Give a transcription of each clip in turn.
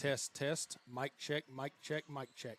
test, test. Mic check, mic check, mic check.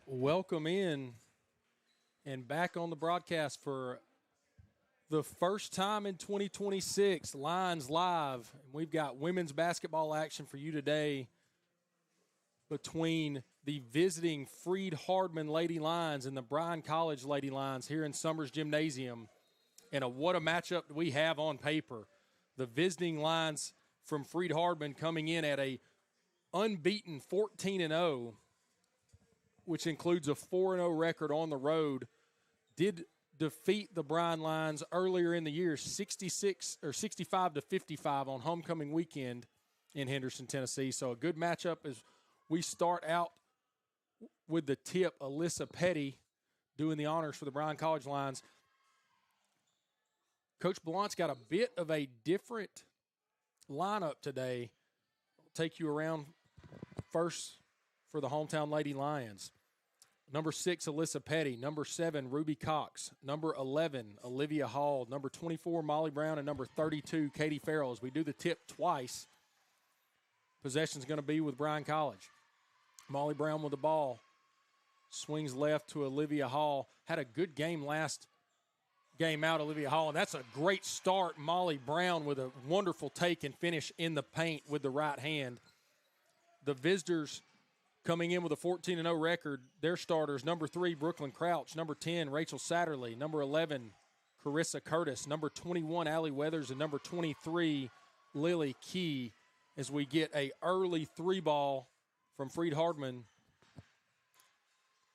Welcome in and back on the broadcast for the first time in 2026, Lions Live. We've got women's basketball action for you today between the visiting Freed Hardeman Lady Lions and the Bryan College Lady Lions here in Summers Gymnasium. And what a matchup we have on paper. The visiting Lions from Freed Hardeman coming in at a unbeaten 14-0, which includes a 4-0 record on the road, did defeat the Bryan Lions earlier in the year, 65-55 on homecoming weekend in Henderson, Tennessee. So a good matchup as we start out with the tip. Alyssa Petty doing the honors for the Bryan College Lions. Coach Blount's got a bit of a different lineup today. I'll take you around first for the hometown Lady Lions. Number 6, Alyssa Petty. Number 7, Ruby Cox. Number 11, Olivia Hall. Number 24, Molly Brown. And number 32, Katie Farrell. As we do the tip twice, possession's going to be with Bryan College. Molly Brown with the ball. Swings left to Olivia Hall. Had a good game last game out, Olivia Hall. And that's a great start. Molly Brown with a wonderful take and finish in the paint with the right hand. The visitors coming in with a 14-0 record, their starters, number 3, Brooklyn Crouch. Number 10, Rachel Satterley. Number 11, Carissa Curtis. Number 21, Allie Weathers. And number 23, Lily Key, as we get a early 3-ball from Freed Hardeman.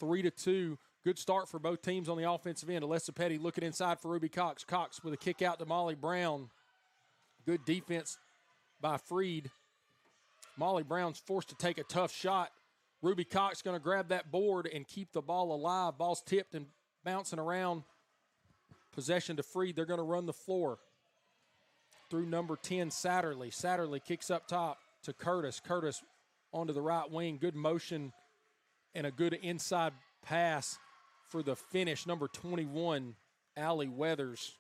3-2. Good start for both teams on the offensive end. Alyssa Petty looking inside for Ruby Cox. Cox with a kick out to Molly Brown. Good defense by Freed. Molly Brown's forced to take a tough shot. Ruby Cox going to grab that board and keep the ball alive. Ball's tipped and bouncing around. Possession to Freed. They're going to run the floor through number 10, Satterley. Satterley kicks up top to Curtis. Curtis onto the right wing. Good motion and a good inside pass for the finish. Number 21, Allie Weathers.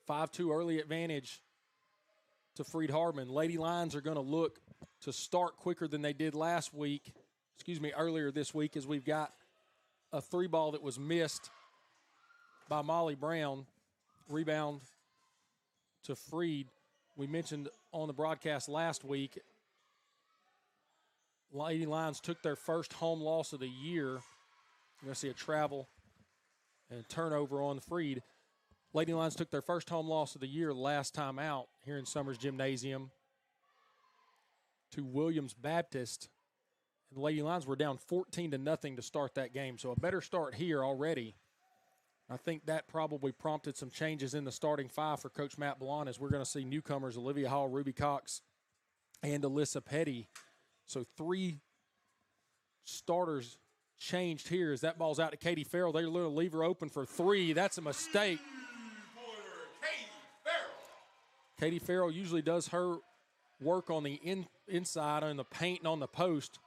5-2 early advantage to Freed Hardeman. Lady Lions are going to look to start quicker than they did earlier this week, as we've got a 3-ball that was missed by Molly Brown. Rebound to Freed. We mentioned on the broadcast last week, Lady Lions took their first home loss of the year. You're going to see a travel and turnover on Freed. Lady Lions took their first home loss of the year last time out here in Summers Gymnasium to Williams Baptist. And the Lady Lions were down 14-0 to start that game. So a better start here already. I think that probably prompted some changes in the starting 5 for Coach Matt Blount, as we're going to see newcomers Olivia Hall, Ruby Cox, and Alyssa Petty. So 3 starters changed here as that ball's out to Katie Farrell. They're going to leave her open for 3. That's a mistake. Katie Farrell usually does her work on the inside, on the paint and on the post.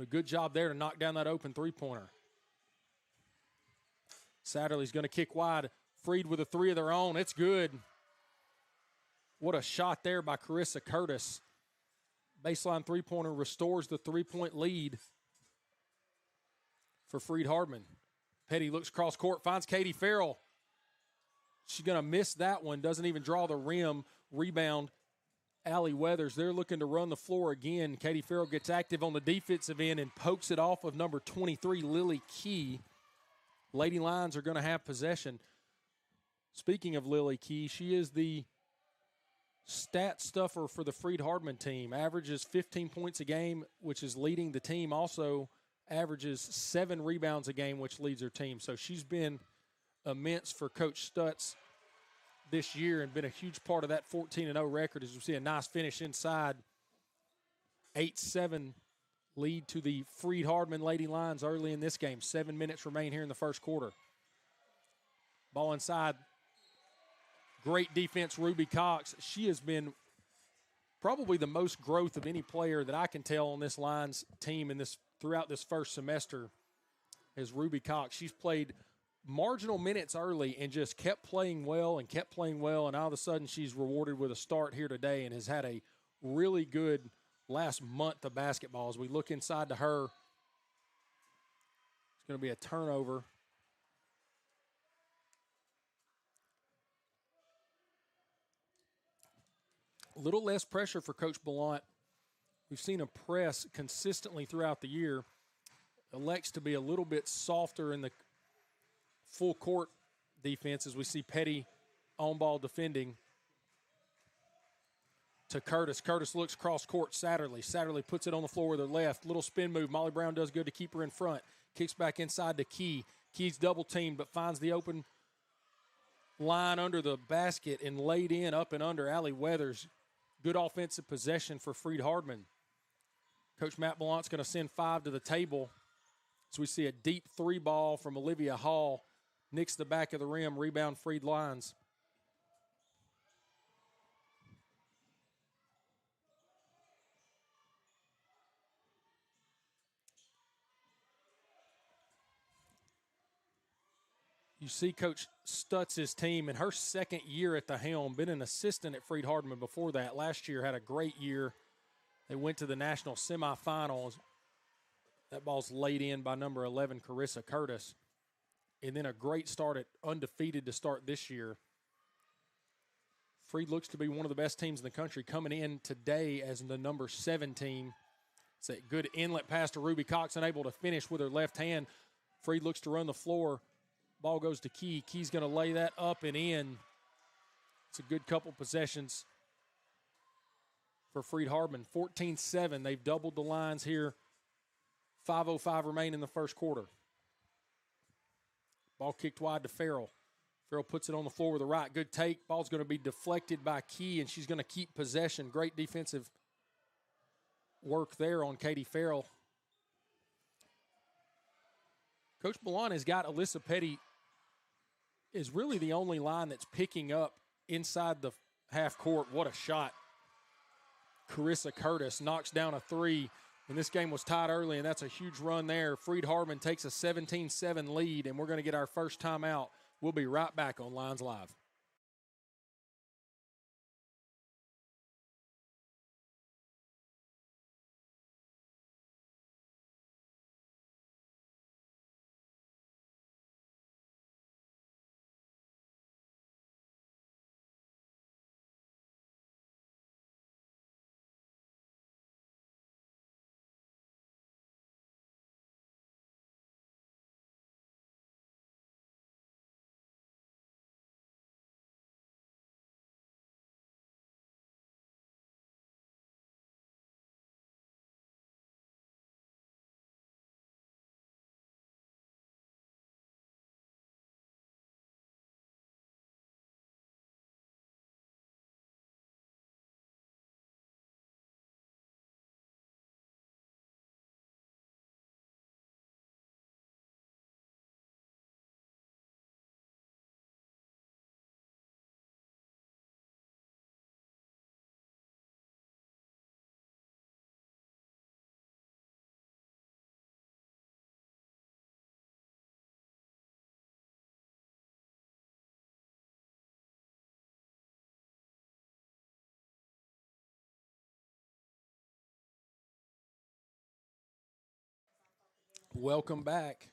A good job there to knock down that open 3-pointer. Satterley's going to kick wide. Freed with a 3 of their own. It's good. What a shot there by Carissa Curtis. Baseline 3-pointer restores the 3-point lead for Freed Hardeman. Petty looks cross court, finds Katie Farrell. She's going to miss that one. Doesn't even draw the rim. Rebound, Allie Weathers. They're looking to run the floor again. Katie Farrell gets active on the defensive end and pokes it off of number 23, Lily Key. Lady Lions are going to have possession. Speaking of Lily Key, she is the stat stuffer for the Freed Hardeman team. Averages 15 points a game, which is leading the team. Also averages 7 rebounds a game, which leads her team. So she's been immense for Coach Stutz this year and been a huge part of that 14-0 record. As you see, a nice finish inside. 8-7 lead to the Freed Hardeman Lady Lions early in this game. 7 minutes remain here in the first quarter. Ball inside. Great defense, Ruby Cox. She has been probably the most growth of any player that I can tell on this Lions team in this throughout this first semester is Ruby Cox. She's played marginal minutes early and just kept playing well, and all of a sudden she's rewarded with a start here today and has had a really good last month of basketball. As we look inside to her, it's going to be a turnover. A little less pressure for Coach Ballant. We've seen a press consistently throughout the year. Elects to be a little bit softer in the full court defense as we see Petty on ball defending to Curtis. Curtis looks cross court. Satterley puts it on the floor with her left. Little spin move. Molly Brown does good to keep her in front. Kicks back inside to Key. Key's double teamed but finds the open line under the basket and laid in up and under. Allie Weathers. Good offensive possession for Freed Hardeman. Coach Matt Ballant's going to send 5 to the table. So we see a deep 3 ball from Olivia Hall. Nicks the back of the rim. Rebound Freed Lions. You see Coach Stutz's team in her second year at the helm, been an assistant at Freed Hardeman before that. Last year had a great year. They went to the national semifinals. That ball's laid in by number 11, Carissa Curtis. And then a great start at undefeated to start this year. Freed looks to be one of the best teams in the country, coming in today as the number 7 team. It's a good inlet pass to Ruby Cox, unable to finish with her left hand. Freed looks to run the floor. Ball goes to Key. Key's going to lay that up and in. It's a good couple possessions for Freed Hardeman. 14-7. They've doubled the lines here. 5:05 remain in the first quarter. Ball kicked wide to Farrell. Farrell puts it on the floor with a right. Good take. Ball's going to be deflected by Key, and she's going to keep possession. Great defensive work there on Katie Farrell. Coach Ballant has got Alyssa Petty is really the only line that's picking up inside the half court. What a shot. Carissa Curtis knocks down a 3, and this game was tied early, and that's a huge run there. Freed Hardeman takes a 17-7 lead, and we're going to get our first timeout. We'll be right back on Lions Live. Welcome back.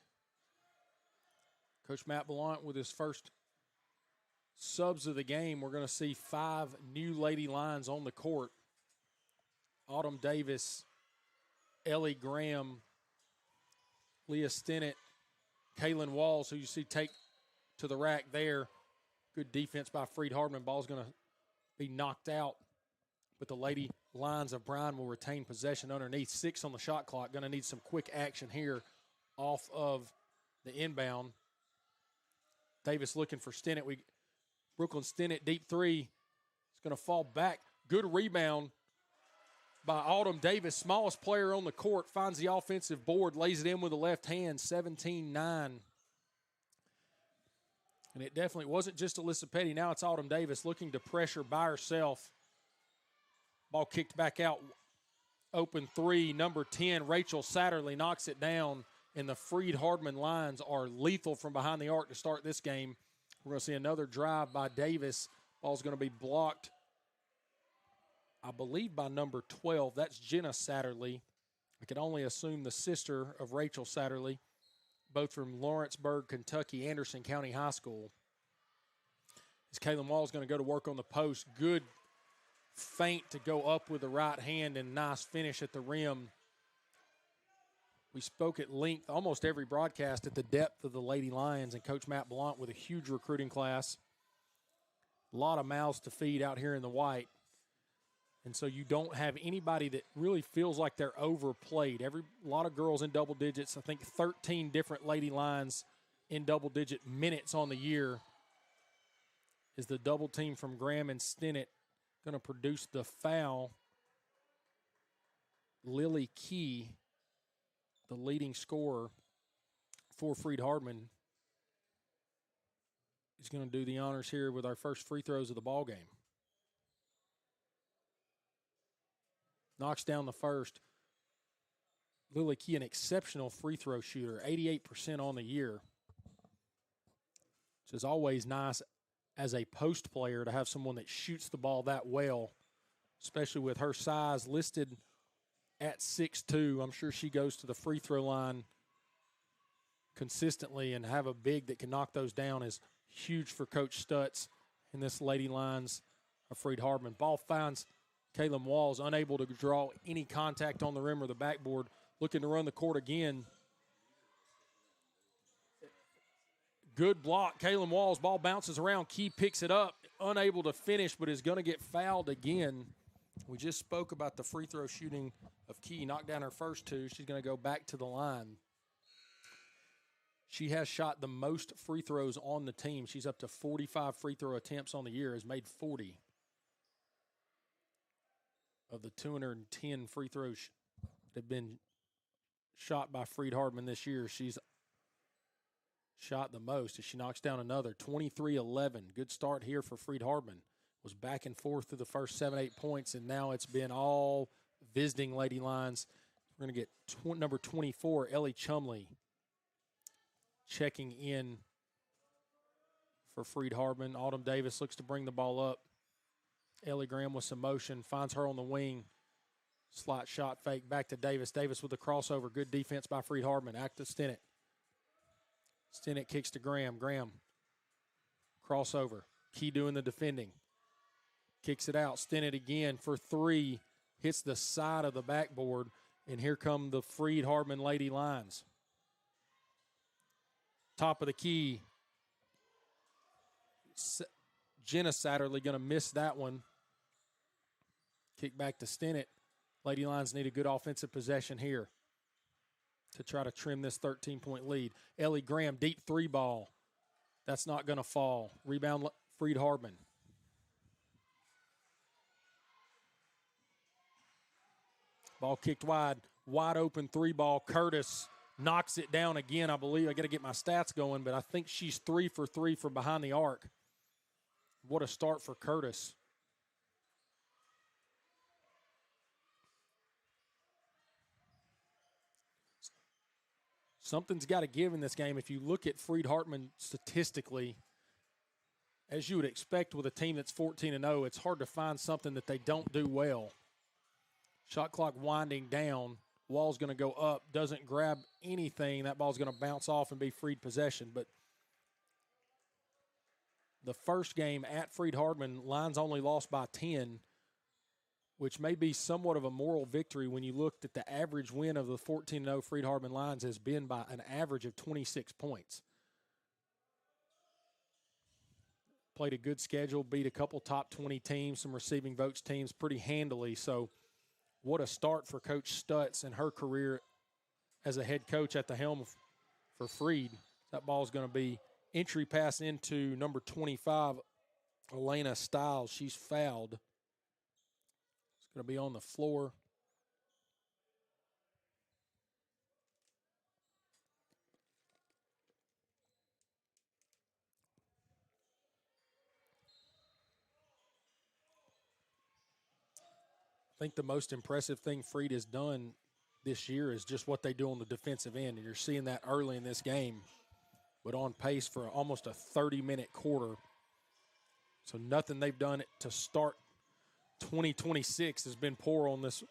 Coach Matt Ballant with his first subs of the game. We're going to see 5 new Lady Lions on the court. Autumn Davis, Ellie Graham, Leah Stinnett, Kaylin Walls, who you see take to the rack there. Good defense by Freed Hardeman. Ball's going to be knocked out, but the Lady Lions of Bryan will retain possession underneath. 6 on the shot clock. Going to need some quick action here off of the inbound. Davis looking for Stinnett. Brooklyn Stinnett, deep 3. It's going to fall back. Good rebound by Autumn Davis. Smallest player on the court. Finds the offensive board. Lays it in with the left hand. 17-9. And it definitely wasn't just Alyssa Petty. Now it's Autumn Davis looking to pressure by herself. Ball kicked back out. Open 3. Number 10, Rachel Satterley knocks it down. And the Freed Hardeman Lions are lethal from behind the arc to start this game. We're going to see another drive by Davis. Ball's going to be blocked. I believe by number 12. That's Jenna Satterley. I can only assume the sister of Rachel Satterley, both from Lawrenceburg, Kentucky, Anderson County High School. As Kaylin Wall is going to go to work on the post. Good feint to go up with the right hand and nice finish at the rim. We spoke at length almost every broadcast at the depth of the Lady Lions and Coach Matt Blount with a huge recruiting class. A lot of mouths to feed out here in the white. And so you don't have anybody that really feels like they're overplayed. A lot of girls in double digits. I think 13 different Lady Lions in double-digit minutes on the year. Is the double team from Graham and Stinnett going to produce the foul? Lily Key, the leading scorer for Freed Hardeman, is going to do the honors here with our first free throws of the ball game. Knocks down the first. Lily Key, an exceptional free throw shooter, 88% on the year. So it's always nice as a post player to have someone that shoots the ball that well, especially with her size listed at 6'2". I'm sure she goes to the free throw line consistently, and have a big that can knock those down is huge for Coach Stutz in this Lady Lions of Freed Hardeman. Ball finds Kaylin Walls, unable to draw any contact on the rim or the backboard, looking to run the court again. Good block. Kaylin Walls, ball bounces around. Key picks it up, unable to finish, but is going to get fouled again. We just spoke about the free throw shooting of Key. Knocked down her first two. She's going to go back to the line. She has shot the most free throws on the team. She's up to 45 free throw attempts on the year, has made 40. Of the 210 free throws that have been shot by Freed Hardeman this year, she's shot the most as she knocks down another. 23-11. Good start here for Freed Hardeman. Was back and forth through the first 7-8 points, and now it's been all visiting Lady Lions. We're going to get number 24, Ellie Chumley, checking in for Freed Hardeman. Autumn Davis looks to bring the ball up. Ellie Graham with some motion, finds her on the wing. Slight shot fake back to Davis. Davis with the crossover. Good defense by Freed Hardeman. Active Stinnett. Stinnett kicks to Graham. Graham, crossover. Key doing the defending. Kicks it out. Stinnett again for three. Hits the side of the backboard. And here come the Freed Hardeman Lady Lions. Top of the key. Jenna Satterley going to miss that one. Kick back to Stinnett. Lady Lions need a good offensive possession here to try to trim this 13-point lead. Ellie Graham, deep three ball. That's not going to fall. Rebound, Freed Hardeman. Ball kicked wide. Wide open three ball. Curtis knocks it down again, I believe. I got to get my stats going, but I think she's 3 for 3 from behind the arc. What a start for Curtis. Something's got to give in this game. If you look at Freed Hardeman statistically, as you would expect with a team that's 14-0, it's hard to find something that they don't do well. Shot clock winding down. Wall's going to go up. Doesn't grab anything. That ball's going to bounce off and be Freed possession. But the first game at Freed Hardeman, Lions only lost by 10, which may be somewhat of a moral victory when you looked at the average win of the 14-0 Freed Hardeman Lions has been by an average of 26 points. Played a good schedule, beat a couple top 20 teams, some receiving votes teams pretty handily. So what a start for Coach Stutz and her career as a head coach at the helm for Freed. That ball is going to be entry pass into number 25, Elena Stiles. She's fouled. It's going to be on the floor. I think the most impressive thing Freed has done this year is just what they do on the defensive end, and you're seeing that early in this game, but on pace for almost a 30-minute quarter. So nothing they've done to start 2026 has been poor on this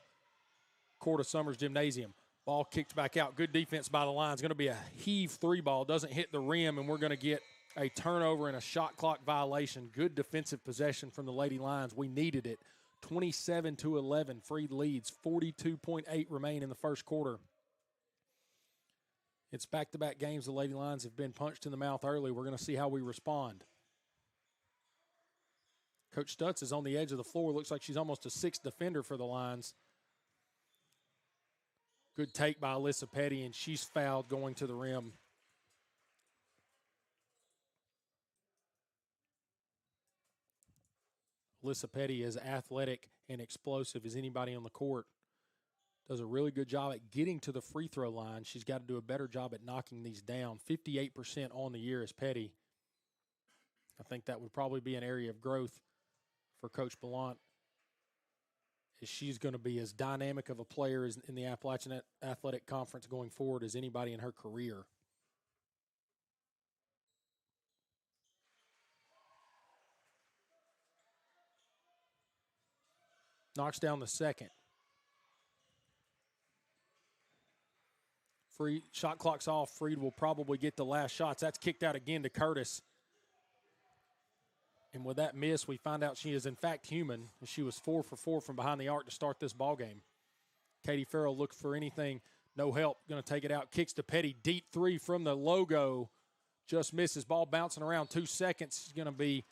court of Summers Gymnasium. Ball kicked back out. Good defense by the line. It's going to be a heave three ball. Doesn't hit the rim, and we're going to get a turnover and a shot clock violation. Good defensive possession from the Lady Lions. We needed it. 27-11. Freed leads. 42.8 remain in the first quarter. It's back-to-back games. The Lady Lions have been punched in the mouth early. We're going to see how we respond. Coach Stutz is on the edge of the floor. Looks like she's almost a sixth defender for the Lions. Good take by Alyssa Petty, and she's fouled going to the rim. Alyssa Petty is athletic and explosive as anybody on the court. Does a really good job at getting to the free throw line. She's got to do a better job at knocking these down. 58% on the year is Petty. I think that would probably be an area of growth for Coach Ballant. She's going to be as dynamic of a player as in the Appalachian Athletic Conference going forward as anybody in her career. Knocks down the second. Freed, shot clock's off. Freed will probably get the last shots. That's kicked out again to Curtis. And with that miss, we find out she is, in fact, human. She was 4 for 4 from behind the arc to start this ball game. Katie Farrell looked for anything. No help. Going to take it out. Kicks to Petty. Deep three from the logo. Just misses. Ball bouncing around 2 seconds. It's going to be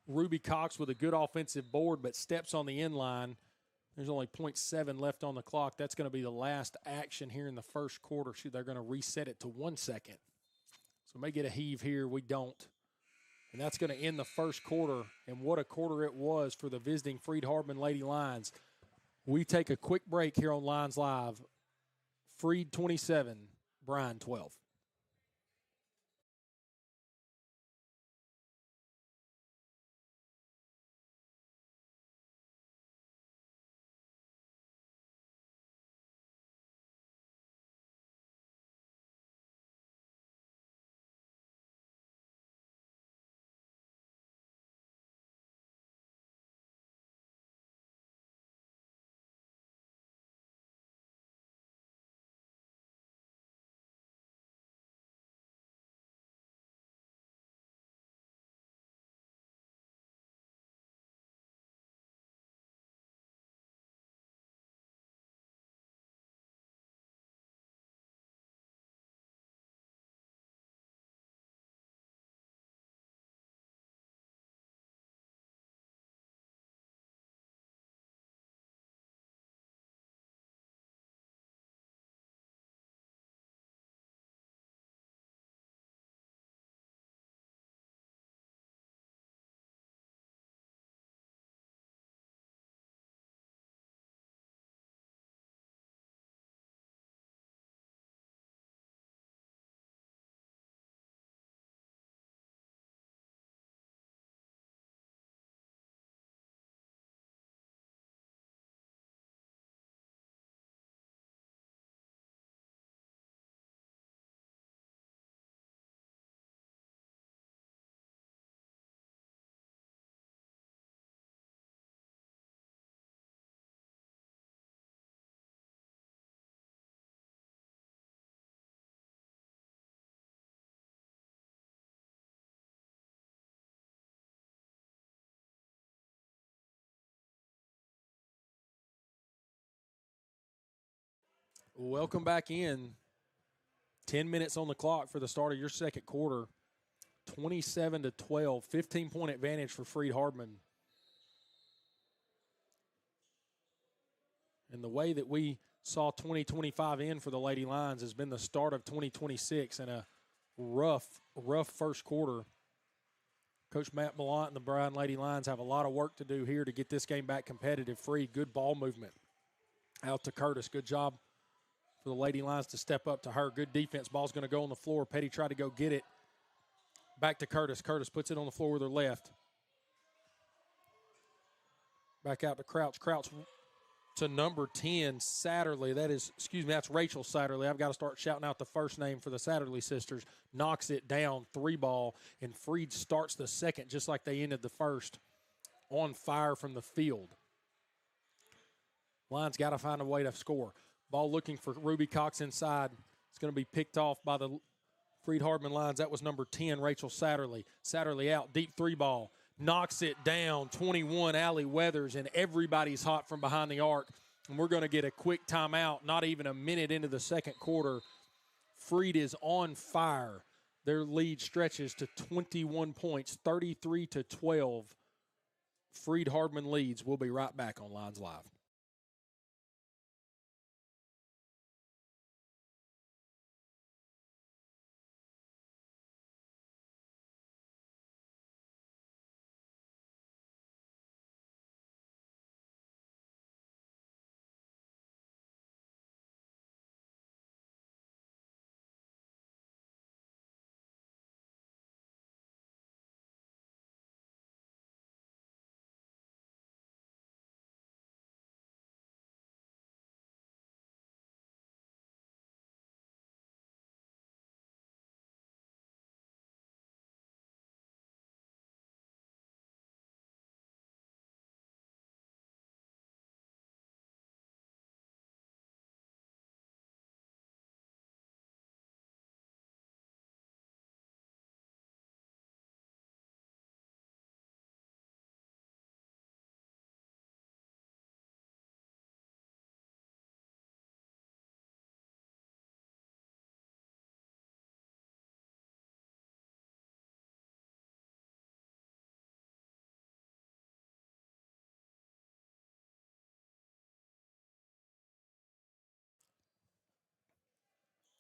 Ruby Cox with a good offensive board, but steps on the end line. There's only 0.7 left on the clock. That's going to be the last action here in the first quarter. They're going to reset it to 1 second. So may get a heave here. We don't. And that's going to end the first quarter. And what a quarter it was for the visiting Freed Hardeman Lady Lions. We take a quick break here on Lions Live. Freed 27, Bryan 12. Welcome back in. 10 minutes on the clock for the start of your second quarter. 27-12, 15-point advantage for Freed Hardeman. And the way that we saw 2025 in for the Lady Lions has been the start of 2026 and a rough first quarter. Coach Matt Ballant and the Bryan Lady Lions have a lot of work to do here to get this game back competitive. Freed, good ball movement. Out to Curtis. Good job for the Lady Lions to step up to her. Good defense. Ball's going to go on the floor. Petty tried to go get it. Back to Curtis. Curtis puts it on the floor with her left. Back out to Crouch. Crouch to number 10, Satterley. That's Rachel Satterley. I've got to start shouting out the first name for the Satterley sisters. Knocks it down, 3-ball, and Freed starts the second just like they ended the first. On fire from the field. Lions got to find a way to score. Ball looking for Ruby Cox inside. It's going to be picked off by the Freed Hardeman Lions. That was number 10, Rachel Satterley. Satterley out, deep three ball. Knocks it down, 21, Allie Weathers, and everybody's hot from behind the arc. And we're going to get a quick timeout, not even a minute into the second quarter. Freed is on fire. Their lead stretches to 21 points, 33-12. Freed Hardeman leads. We'll be right back on Lions Live.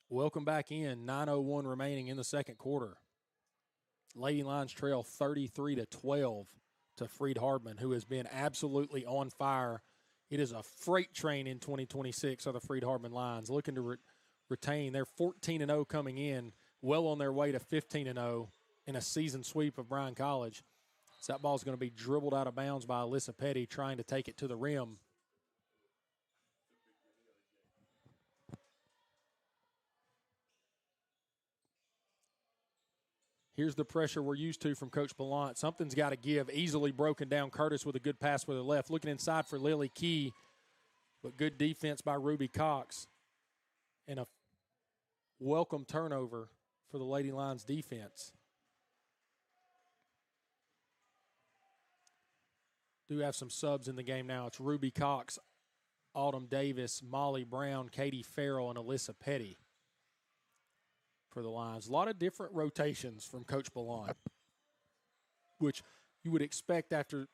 Welcome back in. 9:01 remaining in the second quarter. Lady Lions trail 33-12 to Freed Hardeman, who has been absolutely on fire. It is a freight train in 2026 of the Freed Hardeman Lions, looking to retain. They're 14-0 coming in, well on their way to 15-0 in a season sweep of Bryan College. So that ball's going to be dribbled out of bounds by Alyssa Petty, trying to take it to the rim. Here's the pressure we're used to from Coach Ballant. Something's got to give. Easily broken down. Curtis with a good pass with her left. Looking inside for Lily Key, but good defense by Ruby Cox. And a welcome turnover for the Lady Lions defense. Do have some subs in the game now. It's Ruby Cox, Autumn Davis, Molly Brown, Katie Farrell, and Alyssa Petty for the Lions. A lot of different rotations from Coach Ballant, which you would expect after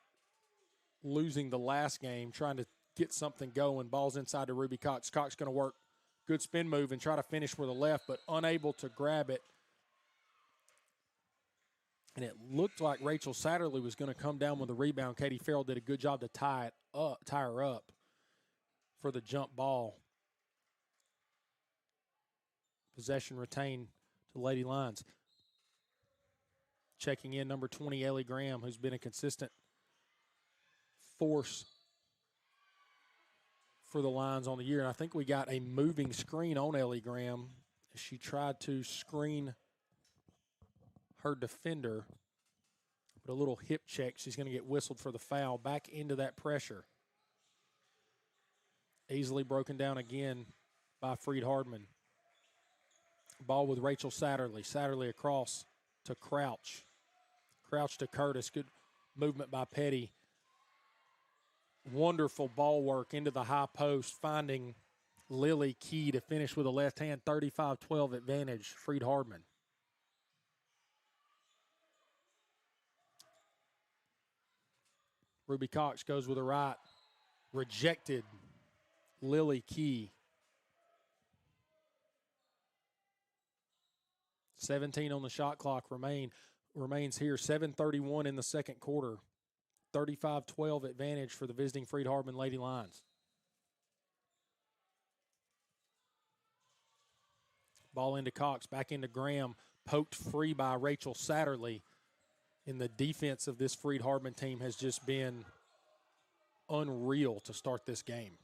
losing the last game, trying to get something going. Ball's inside to Ruby Cox. Cox going to work. Good spin move and try to finish with the left, but unable to grab it. And it looked like Rachel Satterley was going to come down with the rebound. Katie Farrell did a good job to tie her up for the jump ball. Possession retained to Lady Lions. Checking in number 20, Ellie Graham, who's been a consistent force for the Lions on the year. And I think we got a moving screen on Ellie Graham as she tried to screen her defender. But a little hip check. She's going to get whistled for the foul. Back into that pressure. Easily broken down again by Freed Hardeman. Ball with Rachel Satterley. Satterley across to Crouch. Crouch to Curtis. Good movement by Petty. Wonderful ball work into the high post, finding Lily Key to finish with a left hand. 35-12 advantage, Freed Hardeman. Ruby Cox goes with a right. Rejected. Lily Key. 17 on the shot clock remains here. 7:31 in the second quarter. 35-12 advantage for the visiting Freed Hardeman Lady Lions. Ball into Cox, back into Graham. Poked free by Rachel Satterley. And the defense of this Freed Hardeman team has just been unreal to start this game.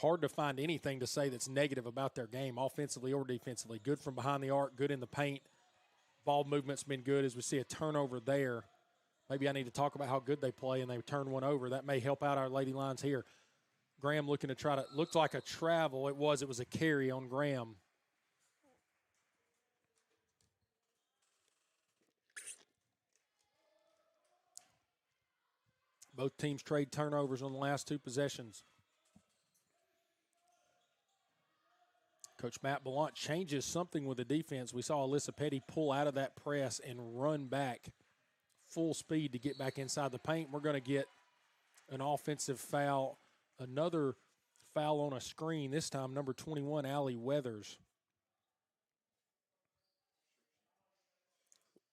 Hard to find anything to say that's negative about their game, offensively or defensively. Good from behind the arc, good in the paint. Ball movement's been good as we see a turnover there. Maybe I need to talk about how good they play and they turn one over. That may help out our Lady Lions here. Graham looking to try to, looked like a travel. It was a carry on Graham. Both teams trade turnovers on the last two possessions. Coach Matt Ballant changes something with the defense. We saw Alyssa Petty pull out of that press and run back full speed to get back inside the paint. We're going to get an offensive foul, another foul on a screen, this time number 21, Allie Weathers.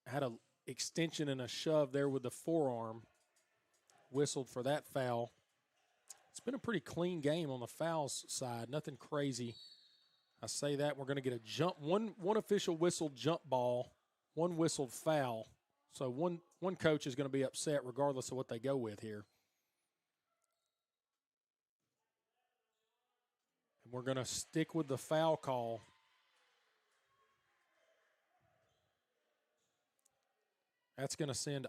Had an extension and a shove there with the forearm. Whistled for that foul. It's been a pretty clean game on the fouls side, nothing crazy. I say that, we're going to get a jump, one official whistled jump ball, one whistled foul. So one coach is going to be upset regardless of what they go with here. And we're going to stick with the foul call. That's going to send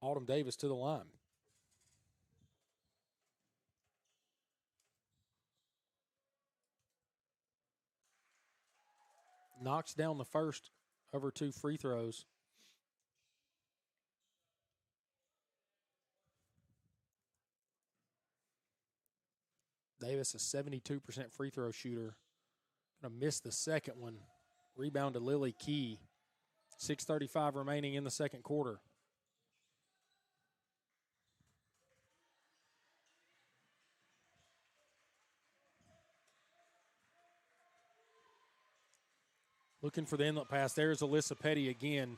Autumn Davis to the line. Knocks down the first of her two free throws. Davis, a 72% free throw shooter. Gonna miss the second one. Rebound to Lily Key. 6:35 remaining in the second quarter. Looking for the inlet pass. There's Alyssa Petty again.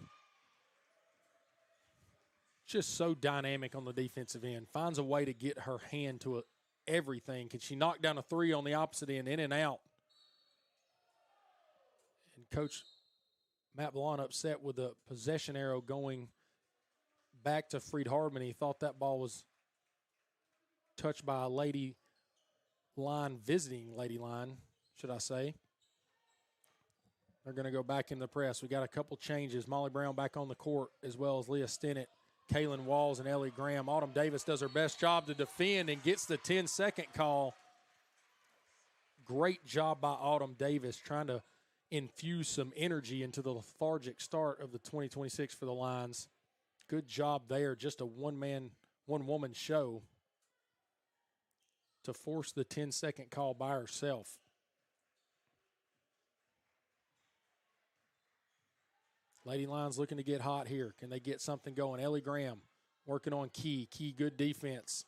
Just so dynamic on the defensive end. Finds a way to get her hand to everything. Can she knock down a three on the opposite end, in and out? And Coach Matt Ballant upset with the possession arrow going back to Freed Hardeman. He thought that ball was touched by a Lady Line, visiting Lady Line, should I say. They're going to go back in the press. We got a couple changes. Molly Brown back on the court, as well as Leah Stennett, Kaylin Walls, and Ellie Graham. Autumn Davis does her best job to defend and gets the 10-second call. Great job by Autumn Davis trying to infuse some energy into the lethargic start of the 2026 for the Lions. Good job there. Just a one-woman show to force the 10-second call by herself. Lady Lions looking to get hot here. Can they get something going? Ellie Graham working on Key. Key, good defense.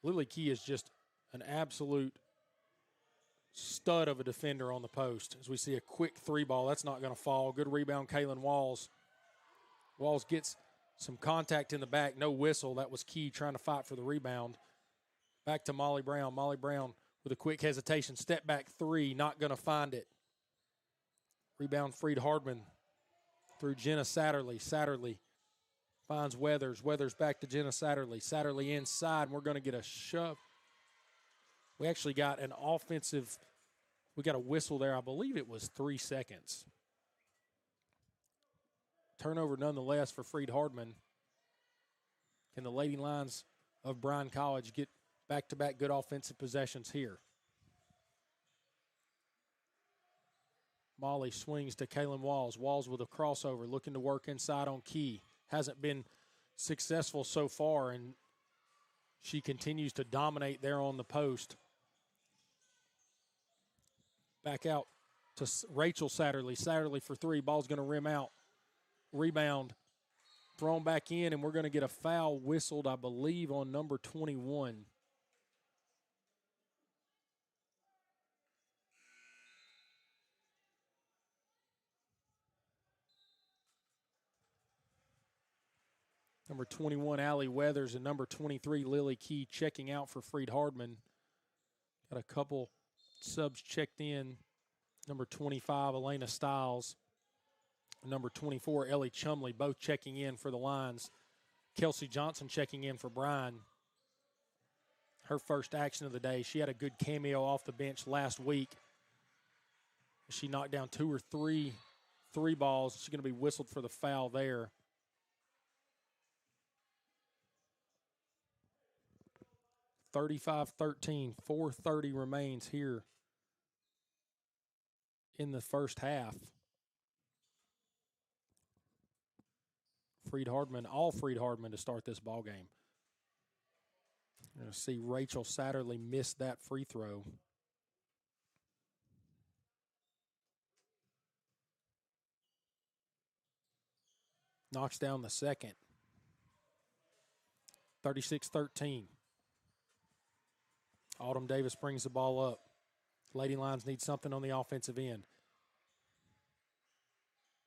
Lily Key is just an absolute stud of a defender on the post. As we see a quick three ball, that's not going to fall. Good rebound, Kaylin Walls. Walls gets some contact in the back. No whistle. That was Key trying to fight for the rebound. Back to Molly Brown. Molly Brown with a quick hesitation. Step back three. Not going to find it. Rebound, Freed Hardeman. Through Jenna Satterley. Satterley finds Weathers. Weathers back to Jenna Satterley. Satterley inside, and we're going to get a shove. We actually got an offensive, we got a whistle there. I believe it was 3 seconds. Turnover nonetheless for Freed Hardeman. Can the Lady Lions of Bryan College get back-to-back good offensive possessions here? Molly swings to Kaylin Walls. Walls with a crossover, looking to work inside on Key. Hasn't been successful so far, and she continues to dominate there on the post. Back out to Rachel Satterley. Satterley for three. Ball's going to rim out. Rebound. Thrown back in, and we're going to get a foul whistled, I believe, on number 21. Number 21, Allie Weathers, and number 23, Lily Key, checking out for Freed Hardeman. Got a couple subs checked in. Number 25, Elena Stiles. Number 24, Ellie Chumley, both checking in for the Lions. Kelsey Johnson checking in for Bryan. Her first action of the day. She had a good cameo off the bench last week. She knocked down two or three balls. She's going to be whistled for the foul there. 35-13, 4:30 remains here in the first half. Freed Hardeman to start this ball game. You're going to see Rachel Satterley miss that free throw. Knocks down the second. 36-13. Autumn Davis brings the ball up. Lady Lions need something on the offensive end.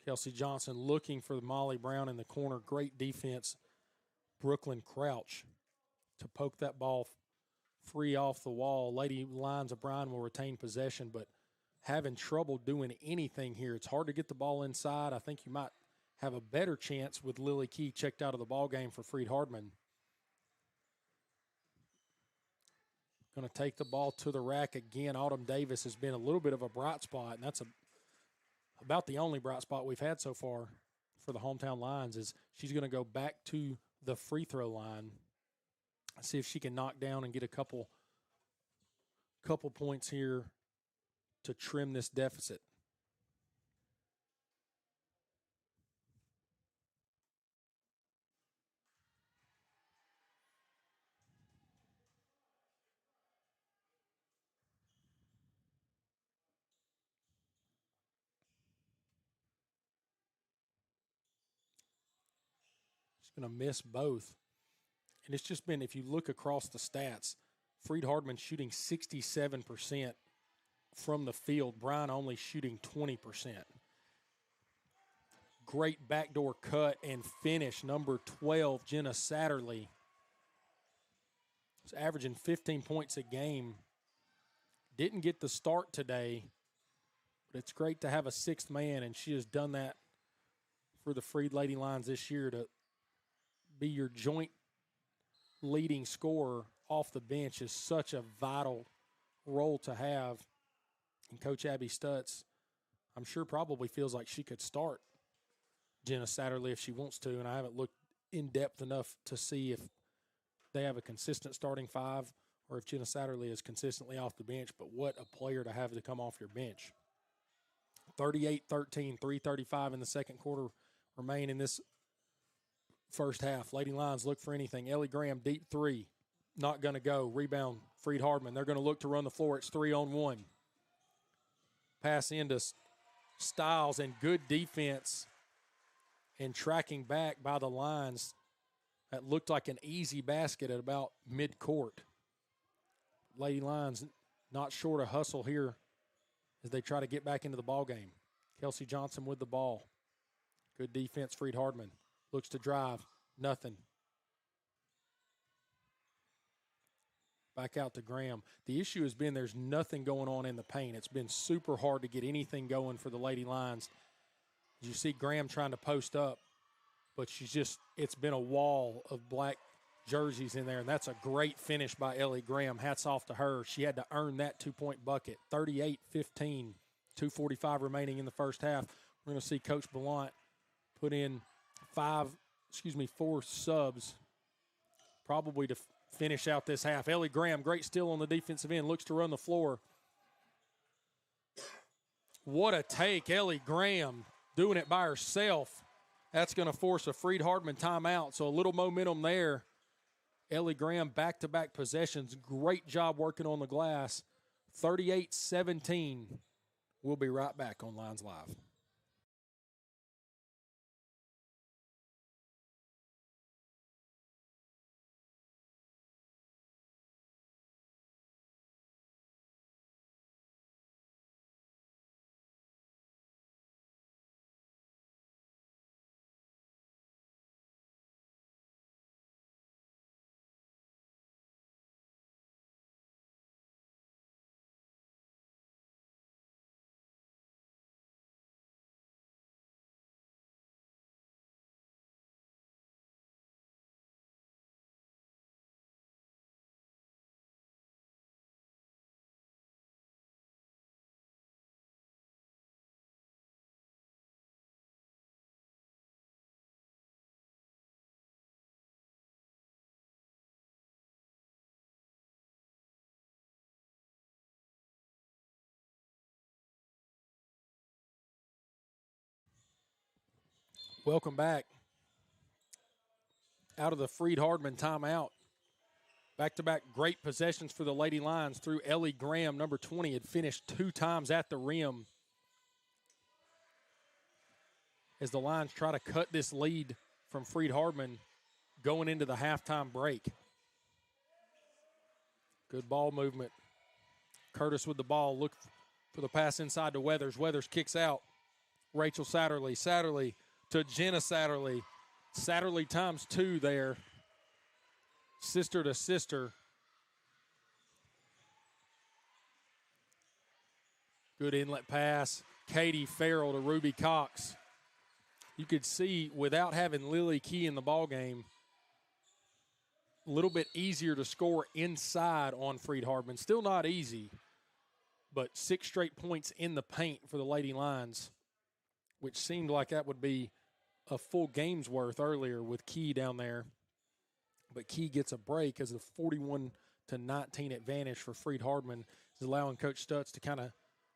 Kelsey Johnson looking for Molly Brown in the corner. Great defense. Brooklyn Crouch to poke that ball free off the wall. Lady Lions of Bryan will retain possession, but having trouble doing anything here. It's hard to get the ball inside. I think you might have a better chance with Lily Key checked out of the ball game for Freed Hardeman. Going to take the ball to the rack again. Autumn Davis has been a little bit of a bright spot, and that's about the only bright spot we've had so far for the hometown Lions. Is she's going to go back to the free throw line, see if she can knock down and get a couple points here to trim this deficit. Going to miss both. And it's just been, if you look across the stats, Freed Hardeman shooting 67% from the field, Bryan only shooting 20%. Great backdoor cut and finish. Number 12, Jenna Satterley, is averaging 15 points a game. Didn't get the start today, but it's great to have a sixth man, and she has done that for the Freed Lady Lions this year to be your joint leading scorer off the bench is such a vital role to have. And Coach Abby Stutz, I'm sure, probably feels like she could start Jenna Satterley if she wants to, and I haven't looked in depth enough to see if they have a consistent starting five or if Jenna Satterley is consistently off the bench, but what a player to have to come off your bench. 38-13, 3:35 in the second quarter remain in this first half. Lady Lions look for anything. Ellie Graham, deep three. Not going to go. Rebound, Freed Hardeman. They're going to look to run the floor. It's 3-on-1. Pass into Styles, and good defense and tracking back by the Lions. That looked like an easy basket at about mid-court. Lady Lions not short of hustle here as they try to get back into the ball game. Kelsey Johnson with the ball. Good defense, Freed Hardeman. Looks to drive. Nothing. Back out to Graham. The issue has been there's nothing going on in the paint. It's been super hard to get anything going for the Lady Lions. You see Graham trying to post up, but it's been a wall of black jerseys in there, and that's a great finish by Ellie Graham. Hats off to her. She had to earn that two-point bucket. 38-15, 2:45 remaining in the first half. We're going to see Coach Ballant put in 4 subs, probably to finish out this half. Ellie Graham, great steal on the defensive end, looks to run the floor. What a take, Ellie Graham doing it by herself. That's going to force a Freed Hardeman timeout, so a little momentum there. Ellie Graham, back-to-back possessions. Great job working on the glass. 38-17. We'll be right back on Lions Live. Welcome back. Out of the Freed Hardeman timeout. Back-to-back great possessions for the Lady Lions through Ellie Graham, number 20, had finished 2 times at the rim. As the Lions try to cut this lead from Freed Hardeman going into the halftime break. Good ball movement. Curtis with the ball. Look for the pass inside to Weathers. Weathers kicks out. Rachel Satterley. Satterley to Jenna Satterley. Satterley times 2 there. Sister to sister. Good inlet pass. Katie Farrell to Ruby Cox. You could see without having Lily Key in the ball game, a little bit easier to score inside on Freed Hardeman. Still not easy, but 6 straight points in the paint for the Lady Lions, which seemed like that would be a full game's worth earlier with Key down there. But Key gets a break as the 41-19 advantage for Freed Hardeman is allowing Coach Stutz to kind of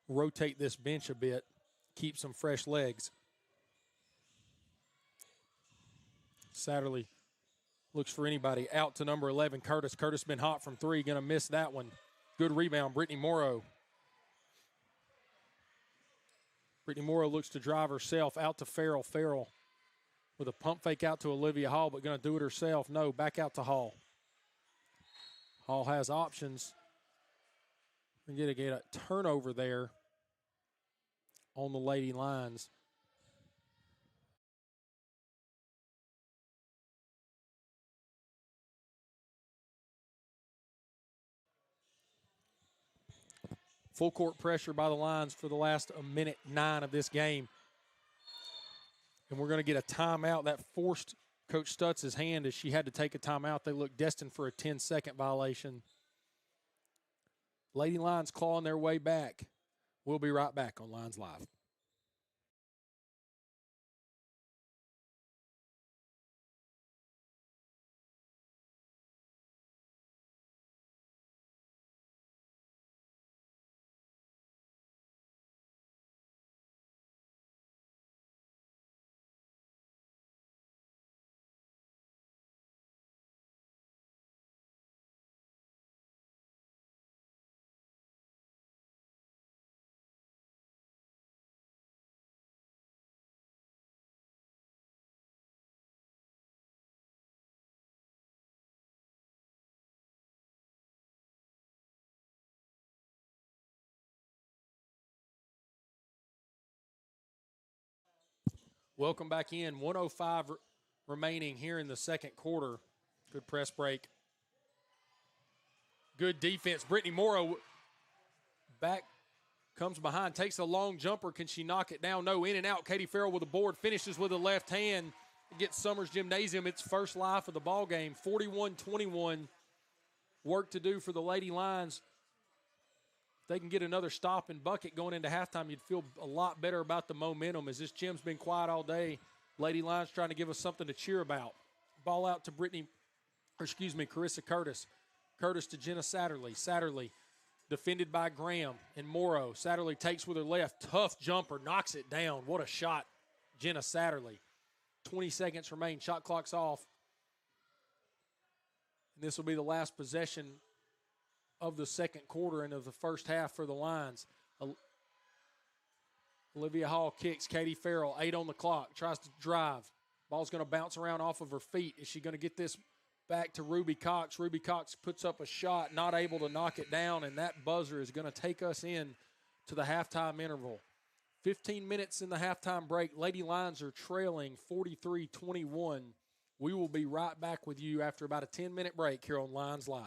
rotate this bench a bit, keep some fresh legs. Satterley looks for anybody. Out to number 11, Curtis. Curtis been hot from 3, going to miss that one. Good rebound, Brittany Morrow. Brittany Morrow looks to drive herself out to Farrell. Farrell with a pump fake out to Olivia Hall, but going to do it herself. No, back out to Hall. Hall has options. We're going to get a turnover there on the Lady Lions. Full court pressure by the Lions for the last minute 9 of this game. And we're going to get a timeout. That forced Coach Stutz's hand as she had to take a timeout. They look destined for a 10-second violation. Lady Lions clawing their way back. We'll be right back on Lions Live. Welcome back in. 1:05 remaining here in the second quarter. Good press break. Good defense. Brittany Morrow back, comes behind, takes a long jumper. Can she knock it down? No, in and out. Katie Farrell with the board, finishes with a left hand. Gets Summers Gymnasium its first life of the ball game. 41-21. Work to do for the Lady Lions. If they can get another stop and bucket going into halftime, you'd feel a lot better about the momentum as this gym's been quiet all day. Lady Lions trying to give us something to cheer about. Ball out to Carissa Curtis. Curtis to Jenna Satterley. Satterley defended by Graham and Morrow. Satterley takes with her left. Tough jumper. Knocks it down. What a shot, Jenna Satterley. 20 seconds remain. Shot clock's off. And this will be the last possession of the second quarter and of the first half for the Lions. Olivia Hall kicks. Katie Farrell, 8 on the clock. Tries to drive. Ball's going to bounce around off of her feet. Is she going to get this back to Ruby Cox? Ruby Cox puts up a shot, not able to knock it down, and that buzzer is going to take us in to the halftime interval. 15 minutes in the halftime break. Lady Lions are trailing 43-21. We will be right back with you after about a 10-minute break here on Lions Live.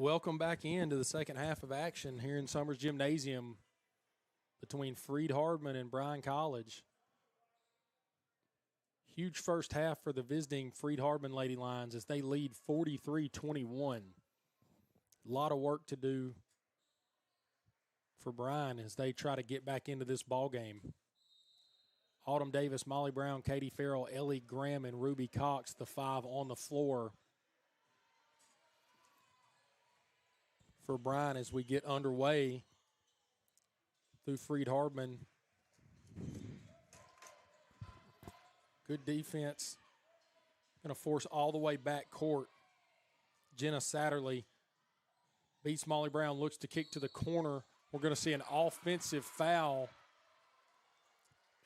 Welcome back into the second half of action here in Summers Gymnasium between Freed Hardeman and Bryan College. Huge first half for the visiting Freed Hardeman Lady Lions as they lead 43-21. A lot of work to do for Bryan as they try to get back into this ball game. Autumn Davis, Molly Brown, Katie Farrell, Ellie Graham, and Ruby Cox, the five on the floor for Bryan as we get underway through Freed Hardeman. Good defense. Going to force all the way back court. Jenna Satterley beats Molly Brown, looks to kick to the corner. We're going to see an offensive foul.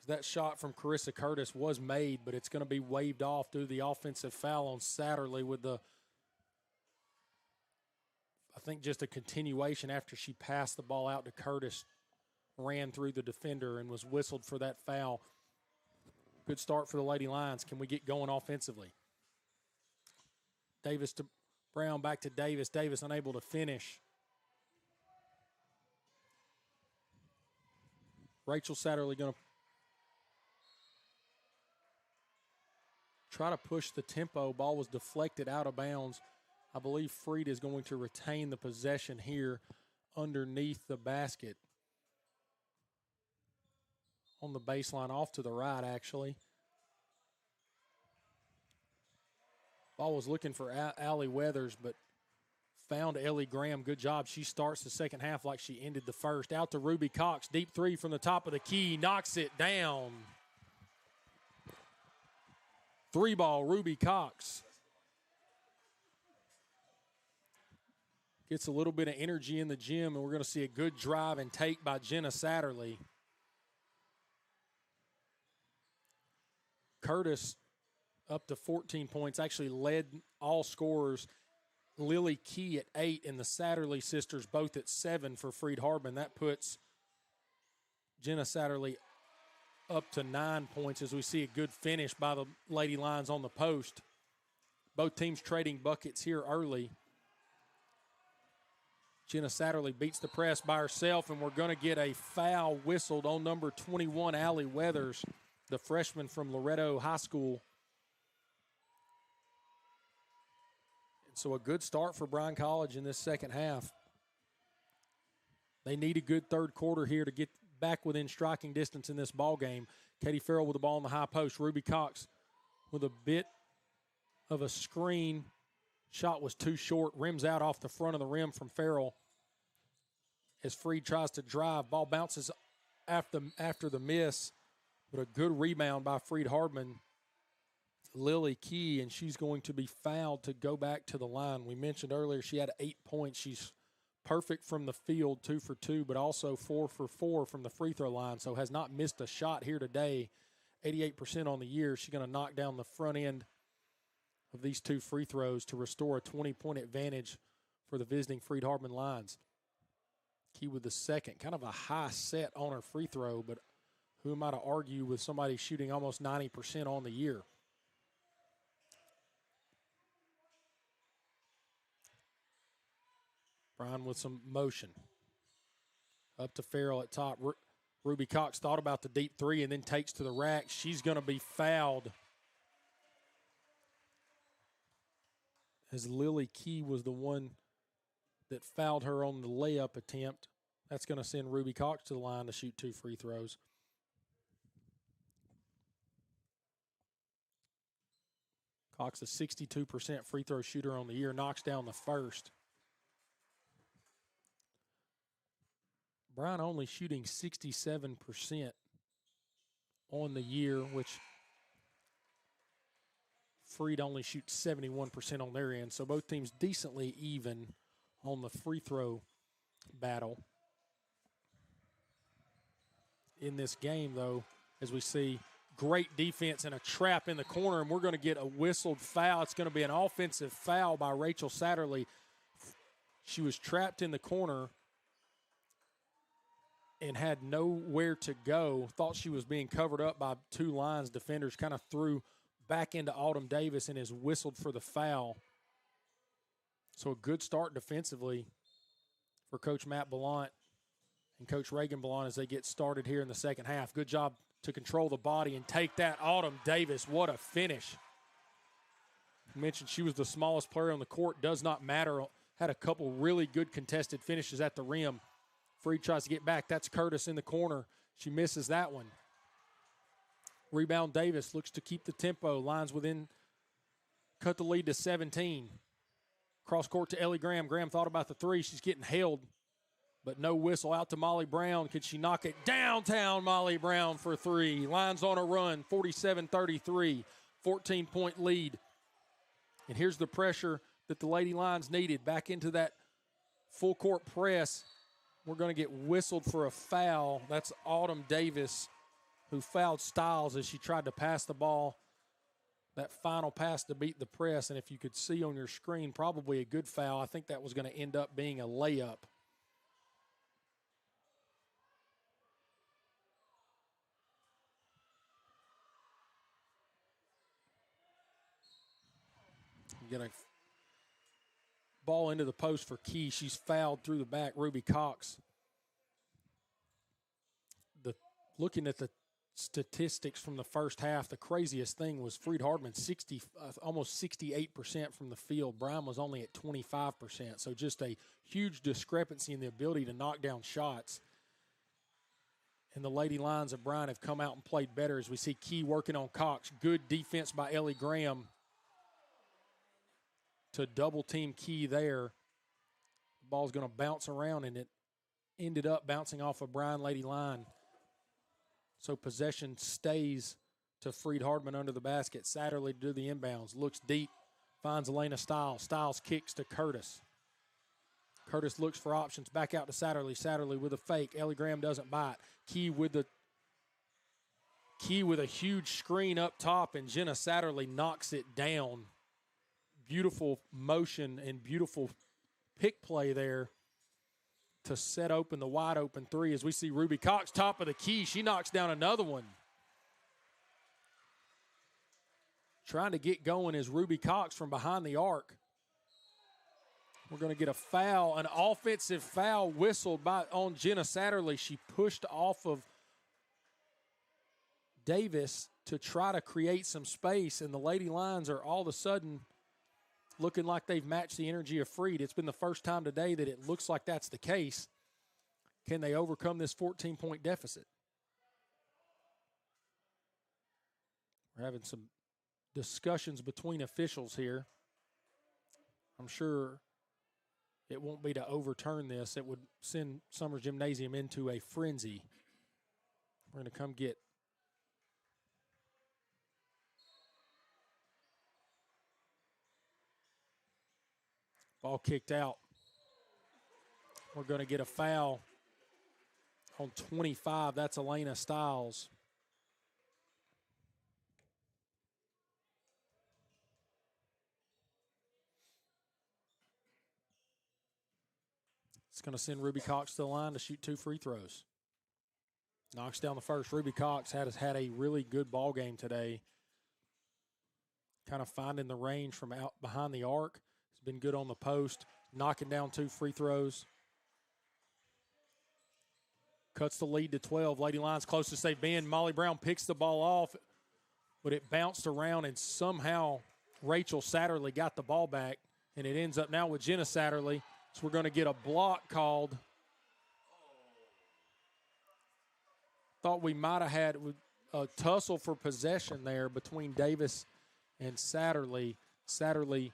That shot from Carissa Curtis was made, but it's going to be waved off due to the offensive foul on Satterley with the, I think, just a continuation after she passed the ball out to Curtis, ran through the defender and was whistled for that foul. Good start for the Lady Lions. Can we get going offensively? Davis to Brown, back to Davis. Davis unable to finish. Rachel Satterley going to try to push the tempo. Ball was deflected out of bounds. I believe Freed is going to retain the possession here underneath the basket. On the baseline, off to the right, actually. Ball was looking for Allie Weathers, but found Ellie Graham. Good job. She starts the second half like she ended the first. Out to Ruby Cox. Deep three from the top of the key. Knocks it down. 3-ball, Ruby Cox. Gets a little bit of energy in the gym, and we're going to see a good drive and take by Jenna Satterley. Curtis up to 14 points, actually led all scorers. Lily Key at 8 and the Satterley sisters both at 7 for Freed Hardeman. That puts Jenna Satterley up to 9 points as we see a good finish by the Lady Lions on the post. Both teams trading buckets here early. Jenna Satterley beats the press by herself, and we're going to get a foul whistled on number 21, Allie Weathers, the freshman from Loretto High School. And so a good start for Bryan College in this second half. They need a good third quarter here to get back within striking distance in this ball game. Katie Farrell with the ball in the high post. Ruby Cox with a bit of a screen. Shot was too short. Rims out off the front of the rim from Farrell. As Freed tries to drive, ball bounces after the miss. But a good rebound by Freed Hardeman. Lily Key, and she's going to be fouled to go back to the line. We mentioned earlier she had 8 points. She's perfect from the field, 2 for 2, but also 4 for 4 from the free throw line, so has not missed a shot here today. 88% on the year. She's going to knock down the front end of these 2 free throws to restore a 20-point advantage for the visiting Freed Hardeman Lions. Key with the second. Kind of a high set on her free throw, but who am I to argue with somebody shooting almost 90% on the year? Bryan with some motion. Up to Farrell at top. Ruby Cox thought about the deep three and then takes to the rack. She's going to be fouled. As Lily Key was the one that fouled her on the layup attempt. That's going to send Ruby Cox to the line to shoot 2 free throws. Cox, a 62% free throw shooter on the year, knocks down the first. Bryan only shooting 67% on the year, which Freed only shoots 71% on their end. So both teams decently even on the free throw battle. In this game, though, as we see great defense and a trap in the corner, and we're going to get a whistled foul. It's going to be an offensive foul by Rachel Satterley. She was trapped in the corner and had nowhere to go. Thought she was being covered up by 2 Lions defenders, kind of threw back into Autumn Davis and is whistled for the foul. So a good start defensively for Coach Matt Ballant and Coach Reagan Ballant as they get started here in the second half. Good job to control the body and take that. Autumn Davis, what a finish. I mentioned she was the smallest player on the court. Does not matter. Had a couple really good contested finishes at the rim. Freed tries to get back. That's Curtis in the corner. She misses that one. Rebound Davis looks to keep the tempo. Lines within, cut the lead to 17. Cross court to Ellie Graham. Graham thought about the three. She's getting held, but no whistle. Out to Molly Brown. Could she knock it downtown? Molly Brown for three. Lines on a run, 47-33, 14-point lead. And here's the pressure that the Lady Lions needed. Back into that full court press. We're going to get whistled for a foul. That's Autumn Davis, who fouled Stiles as she tried to pass the ball. That final pass to beat the press, and if you could see on your screen, probably a good foul. I think that was going to end up being a layup. Get a ball into the post for Key. She's fouled through the back. Ruby Cox. Looking at the statistics from the first half, the craziest thing was Freed Hardeman, almost 68% from the field. Bryan was only at 25%. So just a huge discrepancy in the ability to knock down shots. And the Lady Lions of Bryan have come out and played better as we see Key working on Cox. Good defense by Ellie Graham to double team Key there. The ball's going to bounce around, and it ended up bouncing off a Bryan Lady line. So possession stays to Freed Hardeman under the basket. Satterley to do the inbounds. Looks deep. Finds Elena Stiles. Stiles kicks to Curtis. Curtis looks for options. Back out to Satterley. Satterley with a fake. Ellie Graham doesn't bite. Key with a huge screen up top, and Jenna Satterley knocks it down. Beautiful motion and beautiful pick play there to set open the wide open three as we see Ruby Cox, top of the key. She knocks down another one. Trying to get going is Ruby Cox from behind the arc. We're going to get a foul, an offensive foul whistled on Jenna Satterley. She pushed off of Davis to try to create some space, and the Lady Lions are all of a sudden looking like they've matched the energy of Freed. It's been the first time today that it looks like that's the case. Can they overcome this 14-point deficit? We're having some discussions between officials here. I'm sure it won't be to overturn this. It would send Summers Gymnasium into a frenzy. We're going to come get ball kicked out. We're going to get a foul on 25. That's Elena Stiles. It's going to send Ruby Cox to the line to shoot 2 free throws. Knocks down the first. Ruby Cox has had a really good ball game today. Kind of finding the range from out behind the arc. Has been good on the post. Knocking down 2 free throws. Cuts the lead to 12. Lady Lions closest they've been. Molly Brown picks the ball off, but it bounced around, and somehow Rachel Satterley got the ball back, and it ends up now with Jenna Satterley. So we're going to get a block called. Thought we might have had a tussle for possession there between Davis and Satterley. Satterley,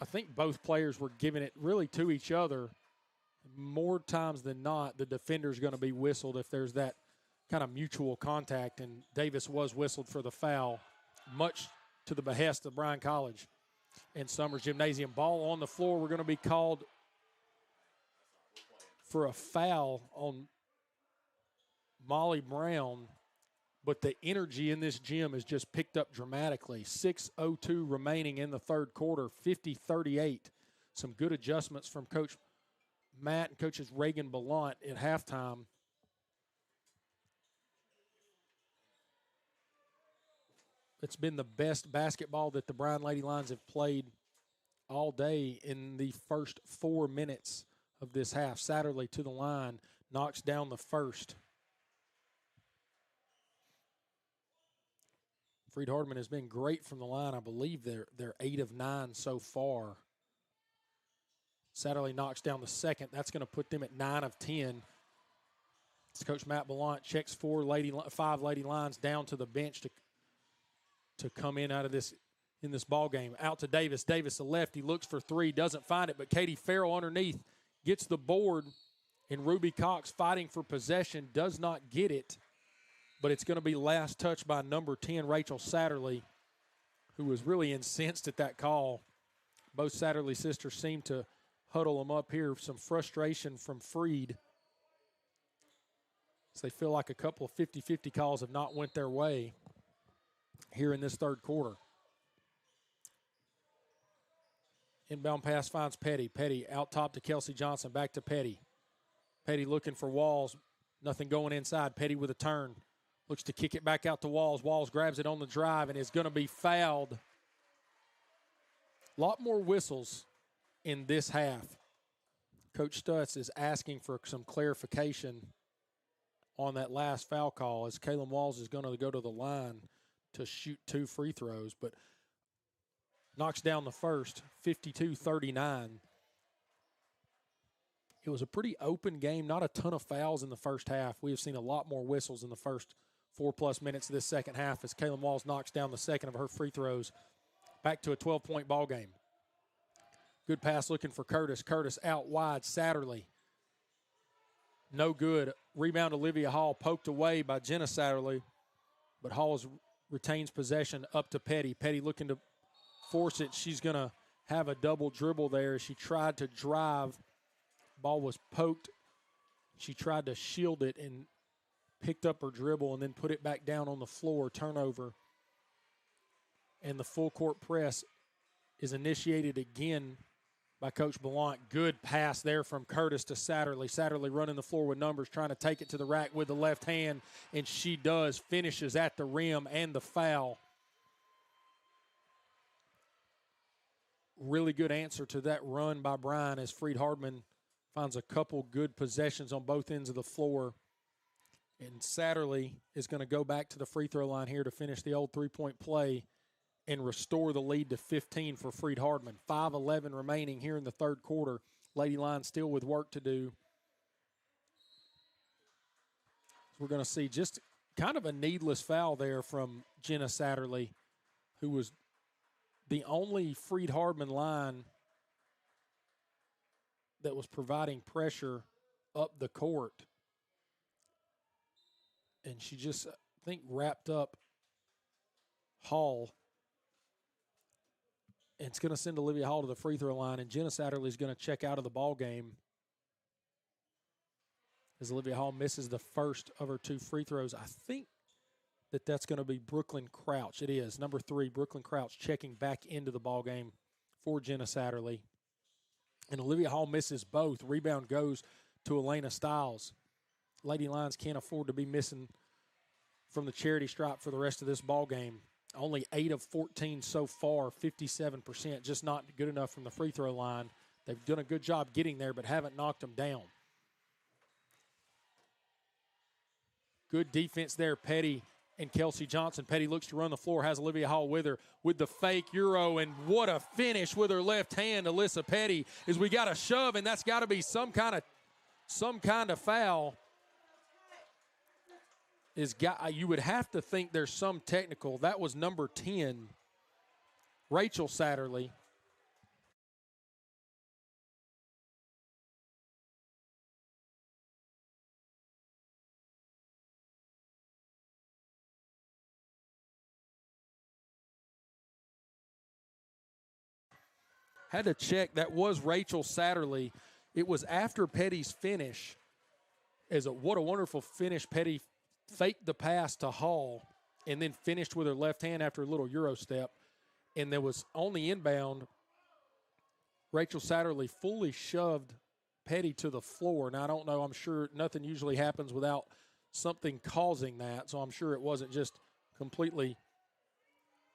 I think both players were giving it really to each other. More times than not, the defender's going to be whistled if there's that kind of mutual contact, and Davis was whistled for the foul, much to the behest of Bryan College and Summers Gymnasium. Ball on the floor. We're going to be called for a foul on Molly Brown, but the energy in this gym has just picked up dramatically. 6:02 remaining in the third quarter, 50-38. Some good adjustments from Coach Matt and Coaches Reagan Ballant at halftime. It's been the best basketball that the Bryan Lady Lions have played all day in the first 4 minutes of this half. Satterley to the line, knocks down the first. Freed Hardeman has been great from the line. I believe they're 8 of 9 so far. Satterley knocks down the second. That's going to put them at 9 of 10. As Coach Matt Ballant checks 5 Lady Lions down to the bench to come in this ball game. Out to Davis. Davis the left. He looks for 3, doesn't find it, but Katie Farrell underneath gets the board, and Ruby Cox fighting for possession does not get it, but it's going to be last touch by number 10, Rachel Satterley, who was really incensed at that call. Both Satterley sisters seem to huddle them up here. Some frustration from Freed, as they feel like a couple of 50-50 calls have not went their way here in this third quarter. Inbound pass finds Petty. Petty out top to Kelsey Johnson. Back to Petty. Petty looking for Walls. Nothing going inside. Petty with a turn. Looks to kick it back out to Walls. Walls grabs it on the drive and is going to be fouled. A lot more whistles in this half. Coach Stutz is asking for some clarification on that last foul call, as Kaylin Walls is going to go to the line to shoot 2 free throws, but knocks down the first, 52-39. It was a pretty open game, not a ton of fouls in the first half. We have seen a lot more whistles in the first 4+ minutes of this second half as Kaylin Walls knocks down the second of her free throws. Back to a 12-point ball game. Good pass looking for Curtis. Curtis out wide. Satterley. No good. Rebound Olivia Hall poked away by Jenna Satterley, but Hall retains possession up to Petty. Petty looking to force it. She's going to have a double dribble there. She tried to drive. Ball was poked. She tried to shield it and picked up her dribble and then put it back down on the floor. Turnover. And the full court press is initiated again by Coach Ballant. Good pass there from Curtis to Satterley. Satterley running the floor with numbers, trying to take it to the rack with the left hand, and she does. Finishes at the rim and the foul. Really good answer to that run by Bryan as Freed Hardeman finds a couple good possessions on both ends of the floor. And Satterley is going to go back to the free throw line here to finish the old three-point play and restore the lead to 15 for Freed Hardeman. 5:11 remaining here in the third quarter. Lady Lions still with work to do. We're going to see just kind of a needless foul there from Jenna Satterley, who was the only Freed Hardeman line that was providing pressure up the court. And she just, I think, wrapped up Hall. And it's going to send Olivia Hall to the free throw line, and Jenna Satterley is going to check out of the ball game as Olivia Hall misses the first of her 2 free throws. I think that's going to be Brooklyn Crouch. It is. Number 3, Brooklyn Crouch, checking back into the ball game for Jenna Satterley. And Olivia Hall misses both. Rebound goes to Elena Stiles. Lady Lions can't afford to be missing from the charity stripe for the rest of this ball game. Only 8 of 14 so far, 57%, just not good enough from the free throw line. They've done a good job getting there, but haven't knocked them down. Good defense there, Petty and Kelsey Johnson. Petty looks to run the floor, has Olivia Hall with her with the fake Euro, and what a finish with her left hand, Alyssa Petty, as we got a shove, and that's got to be some kind of foul. You would have to think there's some technical. That was number 10, Rachel Satterley. Had to check. That was Rachel Satterley. It was after Petty's finish. What a wonderful finish. Petty faked the pass to Hall and then finished with her left hand after a little Euro step. And there was on the inbound, Rachel Satterley fully shoved Petty to the floor. Now, I don't know. I'm sure nothing usually happens without something causing that. So I'm sure it wasn't just completely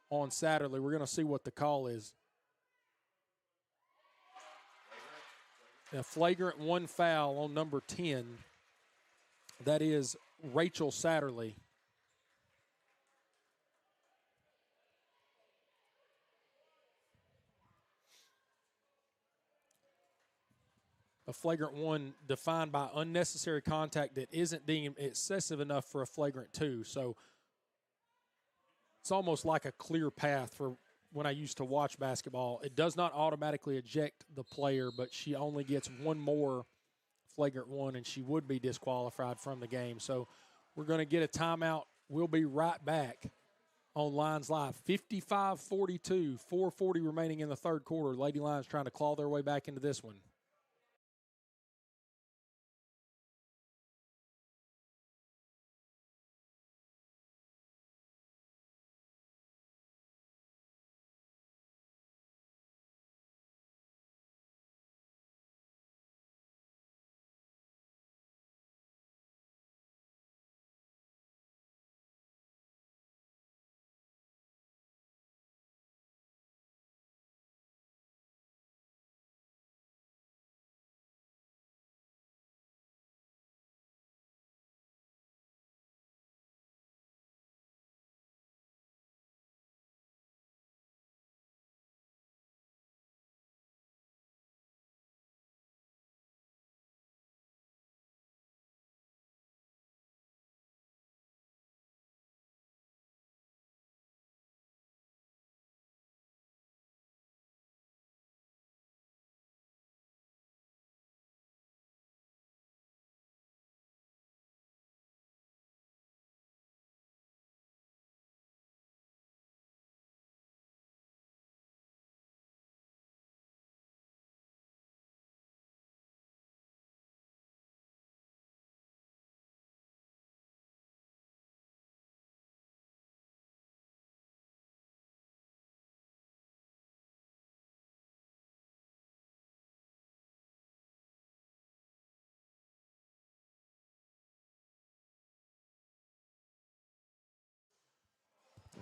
on Satterley. We're going to see what the call is. A flagrant 1 foul on number 10. That is Rachel Satterley. A flagrant 1 defined by unnecessary contact that isn't deemed excessive enough for a flagrant 2. So it's almost like a clear path for when I used to watch basketball. It does not automatically eject the player, but she only gets one more flagrant 1, and she would be disqualified from the game. So we're going to get a timeout. We'll be right back on Lions Live. 55-42, 4:40 remaining in the third quarter. Lady Lions trying to claw their way back into this one.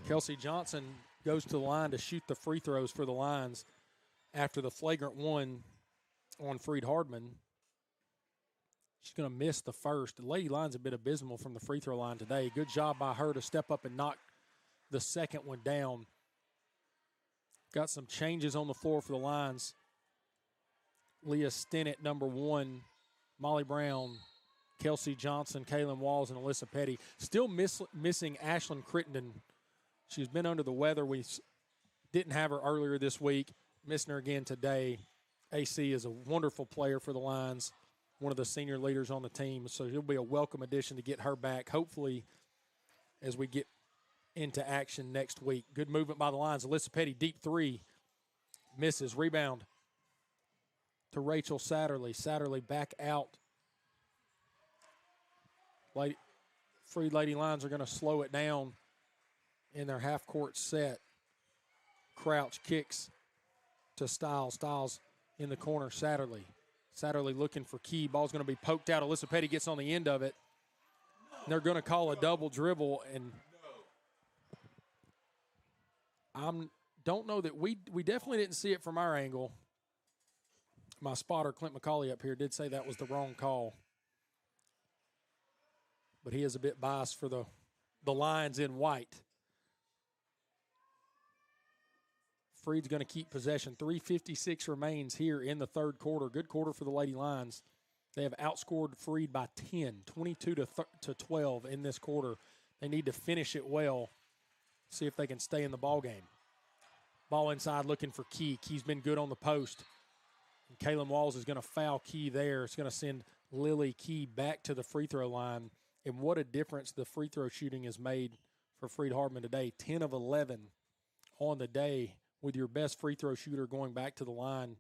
Kelsey Johnson goes to the line to shoot the free throws for the Lions after the flagrant 1 on Freed Hardeman. She's going to miss the first. The Lady Lions have been abysmal from the free throw line today. Good job by her to step up and knock the second one down. Got some changes on the floor for the Lions. Leah Stinnett, number 1. Molly Brown, Kelsey Johnson, Kaylin Walls, and Alyssa Petty. Still missing Ashlyn Crittenden. She's been under the weather. We didn't have her earlier this week. Missing her again today. AC is a wonderful player for the Lions, one of the senior leaders on the team. So it'll be a welcome addition to get her back, hopefully, as we get into action next week. Good movement by the Lions. Alyssa Petty, deep 3. Misses. Rebound to Rachel Satterley. Satterley back out. Freed Lady Lions are going to slow it down in their half-court set. Crouch kicks to Stiles. Stiles in the corner. Satterley looking for Key. Ball's going to be poked out. Alyssa Petty gets on the end of it. They're going to call a double dribble, and I don't know that we definitely didn't see it from our angle. My spotter, Clint McCauley up here, did say that was the wrong call. But he is a bit biased for the Lions in white. Freed's going to keep possession. 3:56 remains here in the third quarter. Good quarter for the Lady Lions. They have outscored Freed by 10, 22 to 12 in this quarter. They need to finish it well, see if they can stay in the ball game. Ball inside looking for Key. Key's been good on the post. And Kaylin Walls is going to foul Key there. It's going to send Lily Key back to the free throw line. And what a difference the free throw shooting has made for Freed Hardeman today. 10 of 11 on the day with your best free throw shooter going back to the line.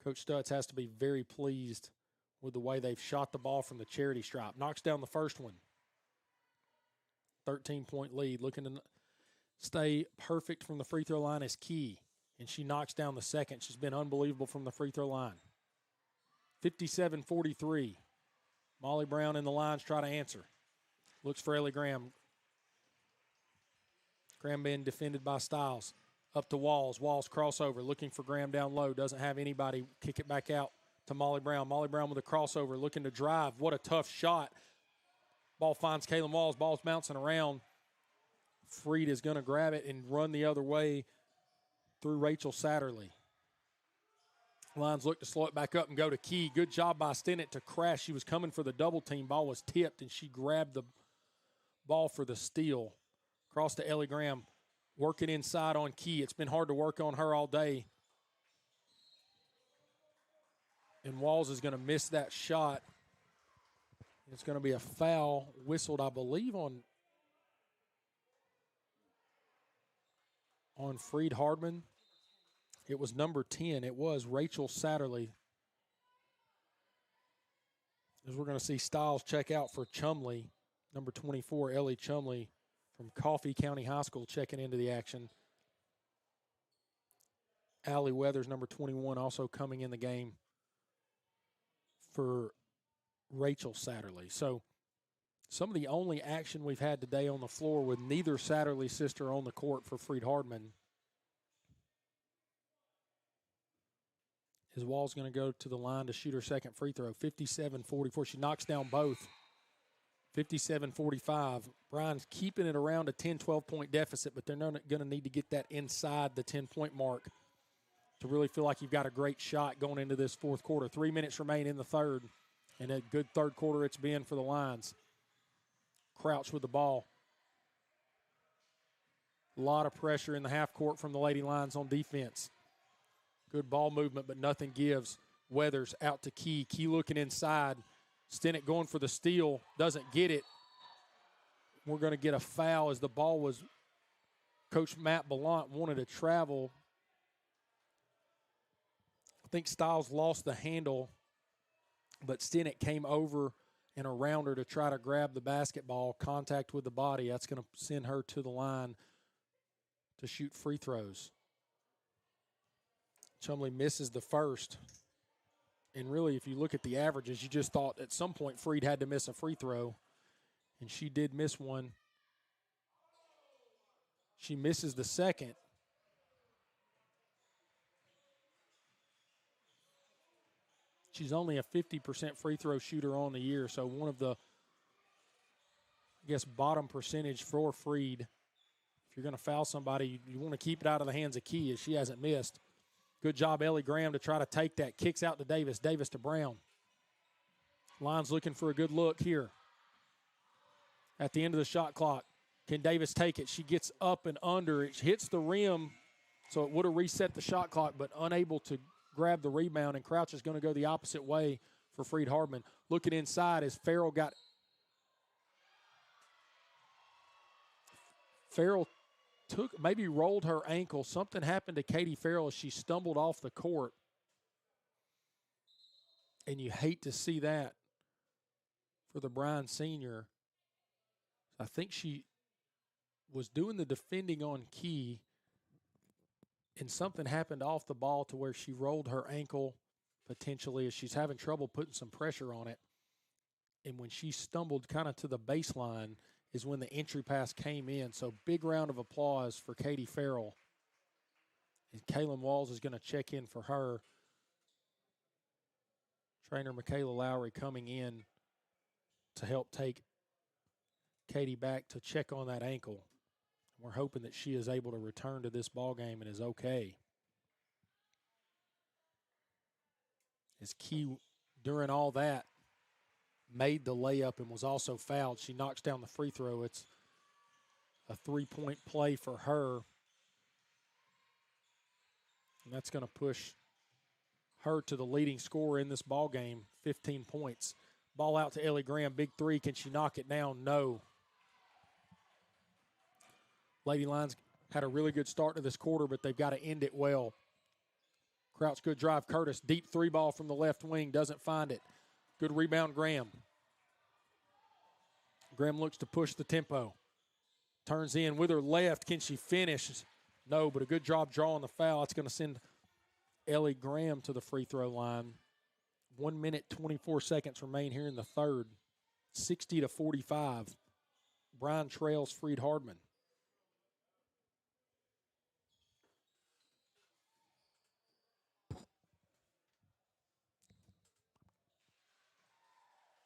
Coach Stutz has to be very pleased with the way they've shot the ball from the charity stripe. Knocks down the first one. 13-point lead. Looking to stay perfect from the free throw line is Key. And she knocks down the second. She's been unbelievable from the free throw line. 57-43. Molly Brown and the Lions try to answer. Looks for Ellie Graham. Graham being defended by Stiles. Up to Walls. Walls crossover. Looking for Graham down low. Doesn't have anybody. Kick it back out to Molly Brown. Molly Brown with a crossover, looking to drive. What a tough shot. Ball finds Kaylin Walls. Ball's bouncing around. Freed is going to grab it and run the other way through Rachel Satterley. Lions look to slow it back up and go to Key. Good job by Stinnett to crash. She was coming for the double team. Ball was tipped, and she grabbed the ball for the steal. Across to Ellie Graham, working inside on Key. It's been hard to work on her all day. And Walls is going to miss that shot. It's going to be a foul whistled, I believe, on Freed Hardeman. It was number 10. It was Rachel Satterley. As we're going to see Stiles check out for Chumley. Number 24, Ellie Chumley from Coffee County High School checking into the action. Allie Weathers, number 21, also coming in the game for Rachel Satterley. So some of the only action we've had today on the floor with neither Satterley sister on the court for Freed Hardeman. Is Wall's going to go to the line to shoot her second free throw. 57-44. She knocks down both. 57-45. Bryan's keeping it around a 10, 12-point deficit, but they're not going to need to get that inside the 10-point mark to really feel like you've got a great shot going into this fourth quarter. 3 minutes remain in the third, and a good third quarter it's been for the Lions. Crouch with the ball. A lot of pressure in the half court from the Lady Lions on defense. Good ball movement, but nothing gives. Weathers out to Key. Key looking inside. Stinnett going for the steal. Doesn't get it. We're going to get a foul as the ball was – Coach Matt Ballant wanted to travel. I think Stiles lost the handle, but Stinnett came over and around her to try to grab the basketball. Contact with the body. That's going to send her to the line to shoot free throws. Chumley misses the first. And really, if you look at the averages, you just thought at some point Freed had to miss a free throw. And she did miss one. She misses the second. She's only a 50% free throw shooter on the year, so one of the, I guess, bottom percentage for Freed. If you're going to foul somebody, you want to keep it out of the hands of Key, as she hasn't missed. Good job, Ellie Graham, to try to take that. Kicks out to Davis. Davis to Brown. Lions looking for a good look here. At the end of the shot clock, can Davis take it? She gets up and under. It hits the rim, so it would have reset the shot clock, but unable to grab the rebound, and Crouch is going to go the opposite way for Freed Hardeman. Looking inside as Farrell maybe rolled her ankle. Something happened to Katie Farrell as she stumbled off the court. And you hate to see that for the Bryan senior. I think she was doing the defending on Key, and something happened off the ball to where she rolled her ankle potentially as she's having trouble putting some pressure on it. And when she stumbled kind of to the baseline is when the entry pass came in. So big round of applause for Katie Farrell. And Kaylin Walls is going to check in for her. Trainer Michaela Lowry coming in to help take Katie back to check on that ankle. We're hoping that she is able to return to this ball game and is okay. As Key, during all that, made the layup and was also fouled. She knocks down the free throw. It's a three-point play for her. And that's going to push her to the leading scorer in this ball game, 15 points. Ball out to Ellie Graham, big three. Can she knock it down? No. Lady Lions had a really good start to this quarter, but they've got to end it well. Crouch, good drive. Curtis, deep three ball from the left wing, doesn't find it. Good rebound, Graham. Graham looks to push the tempo. Turns in with her left. Can she finish? No, but a good job drawing the foul. That's going to send Ellie Graham to the free throw line. 1 minute, 24 seconds remain here in the third. 60-45. Bryan trails Freed Hardeman.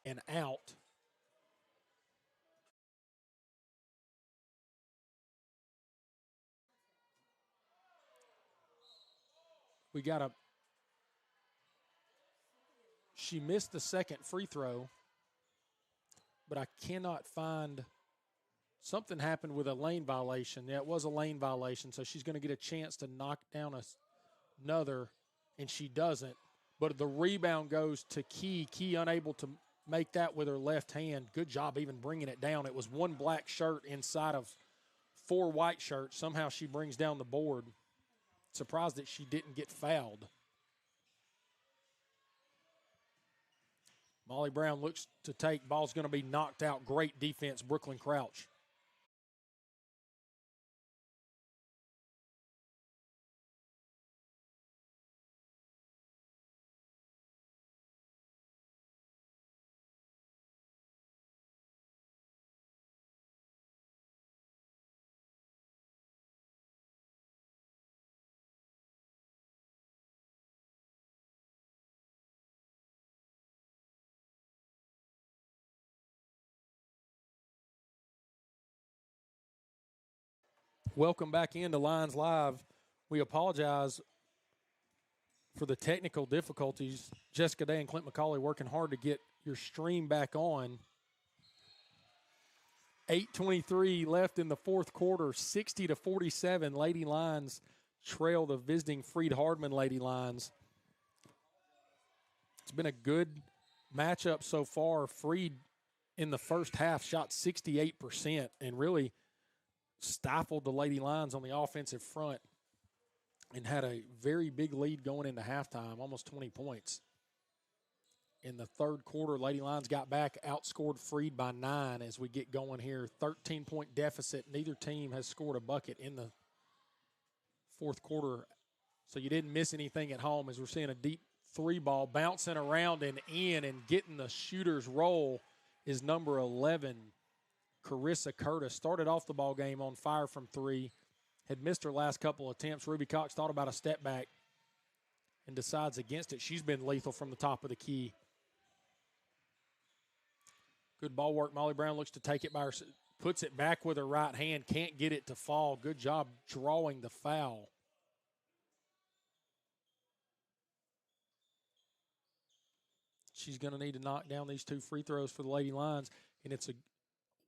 and out. We got a – she missed the second free throw, but I cannot find – something happened with a lane violation. Yeah, it was a lane violation, so she's going to get a chance to knock down another, and she doesn't. But the rebound goes to Key. Key unable to make that with her left hand. Good job even bringing it down. It was one black shirt inside of 4 white shirts. Somehow she brings down the board. Surprised that she didn't get fouled. Molly Brown looks to take. Ball's going to be knocked out. Great defense, Brooklyn Crouch. Welcome back into Lions Live. We apologize for the technical difficulties. Jessica Day and Clint McCauley working hard to get your stream back on. 8:23 left in the fourth quarter, 60-47. Lady Lions trail the visiting Freed Hardeman Lady Lions. It's been a good matchup so far. Freed in the first half shot 68% and really stifled the Lady Lions on the offensive front and had a very big lead going into halftime, almost 20 points. In the third quarter, Lady Lions got back, outscored Freed by 9 as we get going here. 13-point deficit. Neither team has scored a bucket in the fourth quarter, so you didn't miss anything at home as we're seeing a deep 3 ball bouncing around and in and getting the shooter's roll is number 11, Carissa Curtis. Started off the ball game on fire from 3, had missed her last couple attempts. Ruby Cox thought about a step back and decides against it. She's been lethal from the top of the key. Good ball work. Molly Brown looks to take it by her, puts it back with her right hand, can't get it to fall. Good job drawing the foul. She's going to need to knock down these 2 free throws for the Lady Lions, and it's a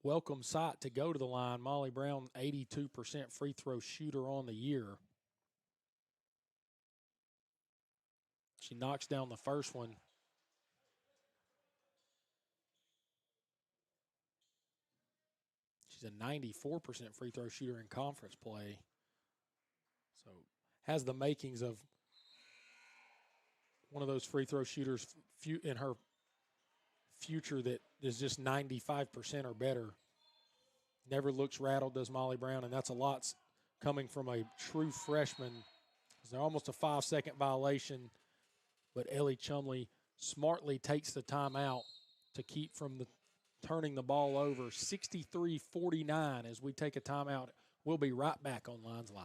welcome sight to go to the line. Molly Brown, 82% free throw shooter on the year. She knocks down the first one. She's a 94% free throw shooter in conference play. So has the makings of one of those free throw shooters in her future that is just 95% or better. Never looks rattled, does Molly Brown, and that's a lot coming from a true freshman. They're almost a 5-second violation, but Ellie Chumley smartly takes the timeout to keep from turning the ball over. 63-49 as we take a timeout. We'll be right back on Lions Live.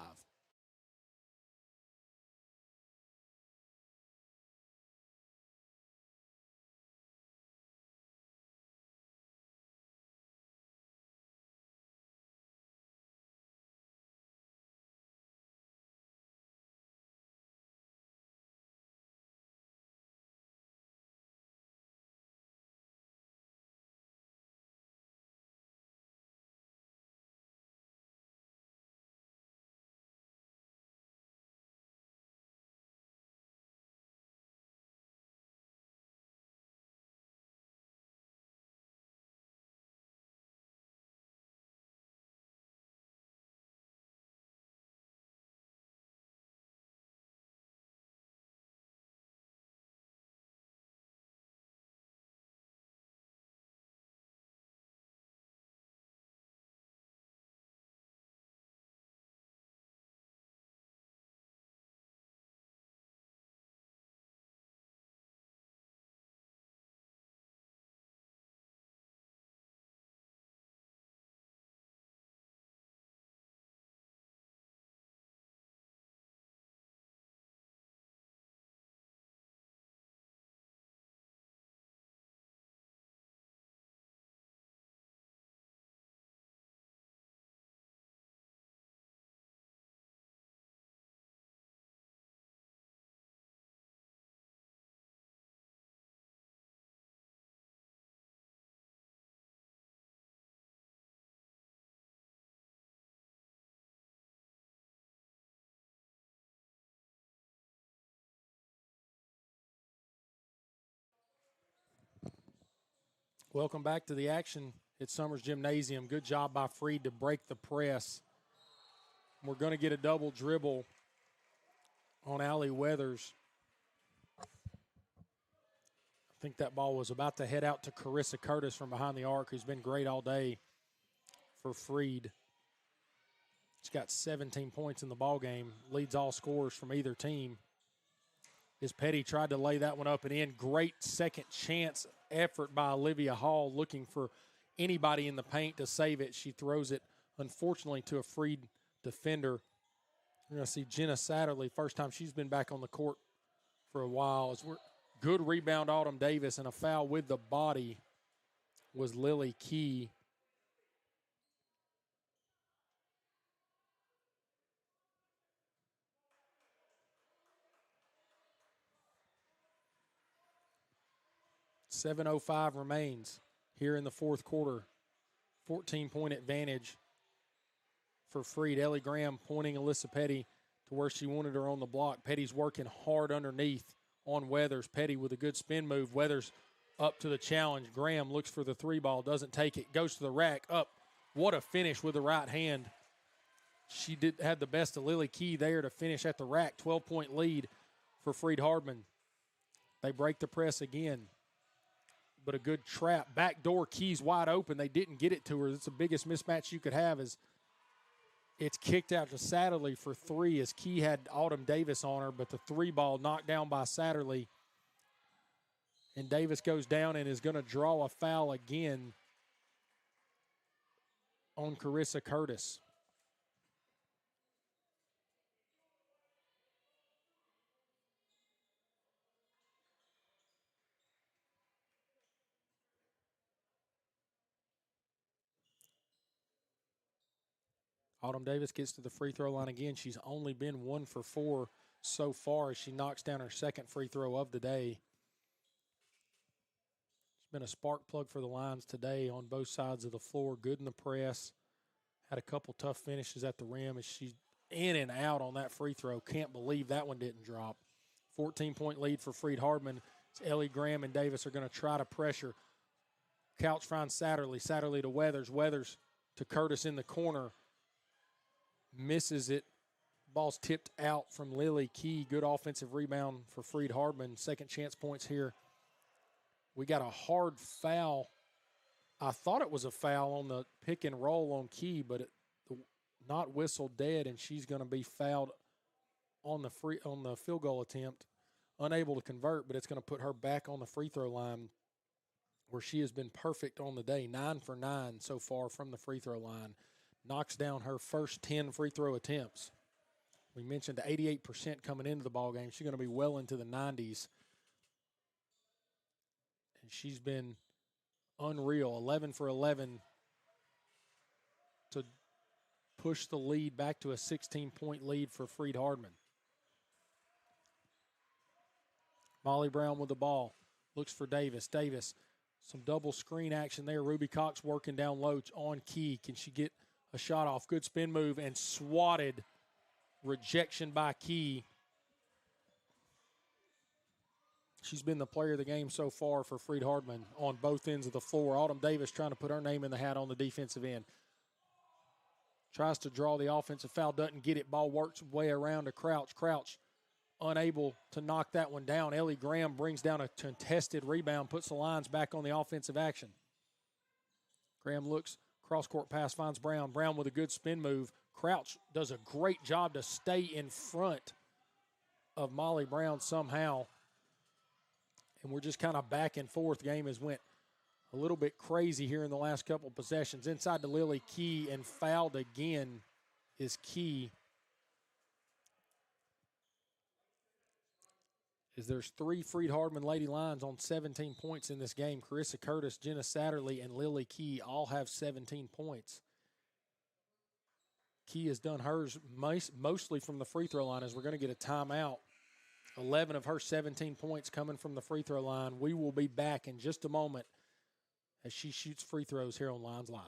Welcome back to the action at Summers Gymnasium. Good job by Freed to break the press. We're going to get a double dribble on Allie Weathers. I think that ball was about to head out to Carissa Curtis from behind the arc, who's been great all day for Freed. She's got 17 points in the ball game, leads all scorers from either team. As Petty tried to lay that one up and in. Great second chance effort by Olivia Hall, looking for anybody in the paint to save it. She throws it, unfortunately, to a Freed defender. We're going to see Jenna Satterley, first time she's been back on the court for a while. Good rebound, Autumn Davis, and a foul with the body was Lily Key. .705 remains here in the fourth quarter. 14-point advantage for Freed. Ellie Graham pointing Alyssa Petty to where she wanted her on the block. Petty's working hard underneath on Weathers. Petty with a good spin move. Weathers up to the challenge. Graham looks for the three ball, doesn't take it, goes to the rack, up. What a finish with the right hand. She had the best of Lily Key there to finish at the rack. 12-point lead for Freed Hardeman. They break the press again, but a good trap. Backdoor, Key's wide open. They didn't get it to her. It's the biggest mismatch you could have. Is it's kicked out to Satterley for three, as Key had Autumn Davis on her, but the three ball knocked down by Satterley. And Davis goes down and is going to draw a foul again on Carissa Curtis. Autumn Davis gets to the free throw line again. She's only been 1 for 4 so far as she knocks down her second free throw of the day. It's been a spark plug for the Lions today on both sides of the floor. Good in the press. Had a couple tough finishes at the rim as she's in and out on that free throw. Can't believe that one didn't drop. 14-point lead for Freed Hardeman. Ellie Graham and Davis are going to try to pressure. Couch finds Satterley. Satterley to Weathers. Weathers to Curtis in the corner. Misses it. Ball's tipped out from Lily Key. Good offensive rebound for Freed Hardeman. Second chance points here. We got a hard foul. I thought it was a foul on the pick and roll on Key, but not whistled dead, and she's going to be fouled on the field goal attempt. Unable to convert, but it's going to put her back on the free throw line, where she has been perfect on the day. 9 for 9 so far from the free throw line. Knocks down her first 10 free throw attempts. We mentioned 88% coming into the ballgame. She's going to be well into the 90s. And she's been unreal. 11 for 11 to push the lead back to a 16-point lead for Freed Hardeman. Molly Brown with the ball. Looks for Davis. Davis, some double screen action there. Ruby Cox working down low on Key. Can she get a shot off? Good spin move and swatted. Rejection by Key. She's been the player of the game so far for Freed Hardeman on both ends of the floor. Autumn Davis trying to put her name in the hat on the defensive end. Tries to draw the offensive foul, doesn't get it. Ball works way around to Crouch. Crouch unable to knock that one down. Ellie Graham brings down a contested rebound, puts the Lions back on the offensive action. Graham looks, cross-court pass, finds Brown. Brown with a good spin move. Crouch does a great job to stay in front of Molly Brown somehow. And we're just kind of back and forth. Game has went a little bit crazy here in the last couple of possessions. Inside to Lily Key, and fouled again is Key. As there's 3 Freed Hardeman Lady Lions on 17 points in this game. Carissa Curtis, Jenna Satterley, and Lily Key all have 17 points. Key has done hers mostly from the free throw line, as we're going to get a timeout. 11 of her 17 points coming from the free throw line. We will be back in just a moment as she shoots free throws here on Lions Live.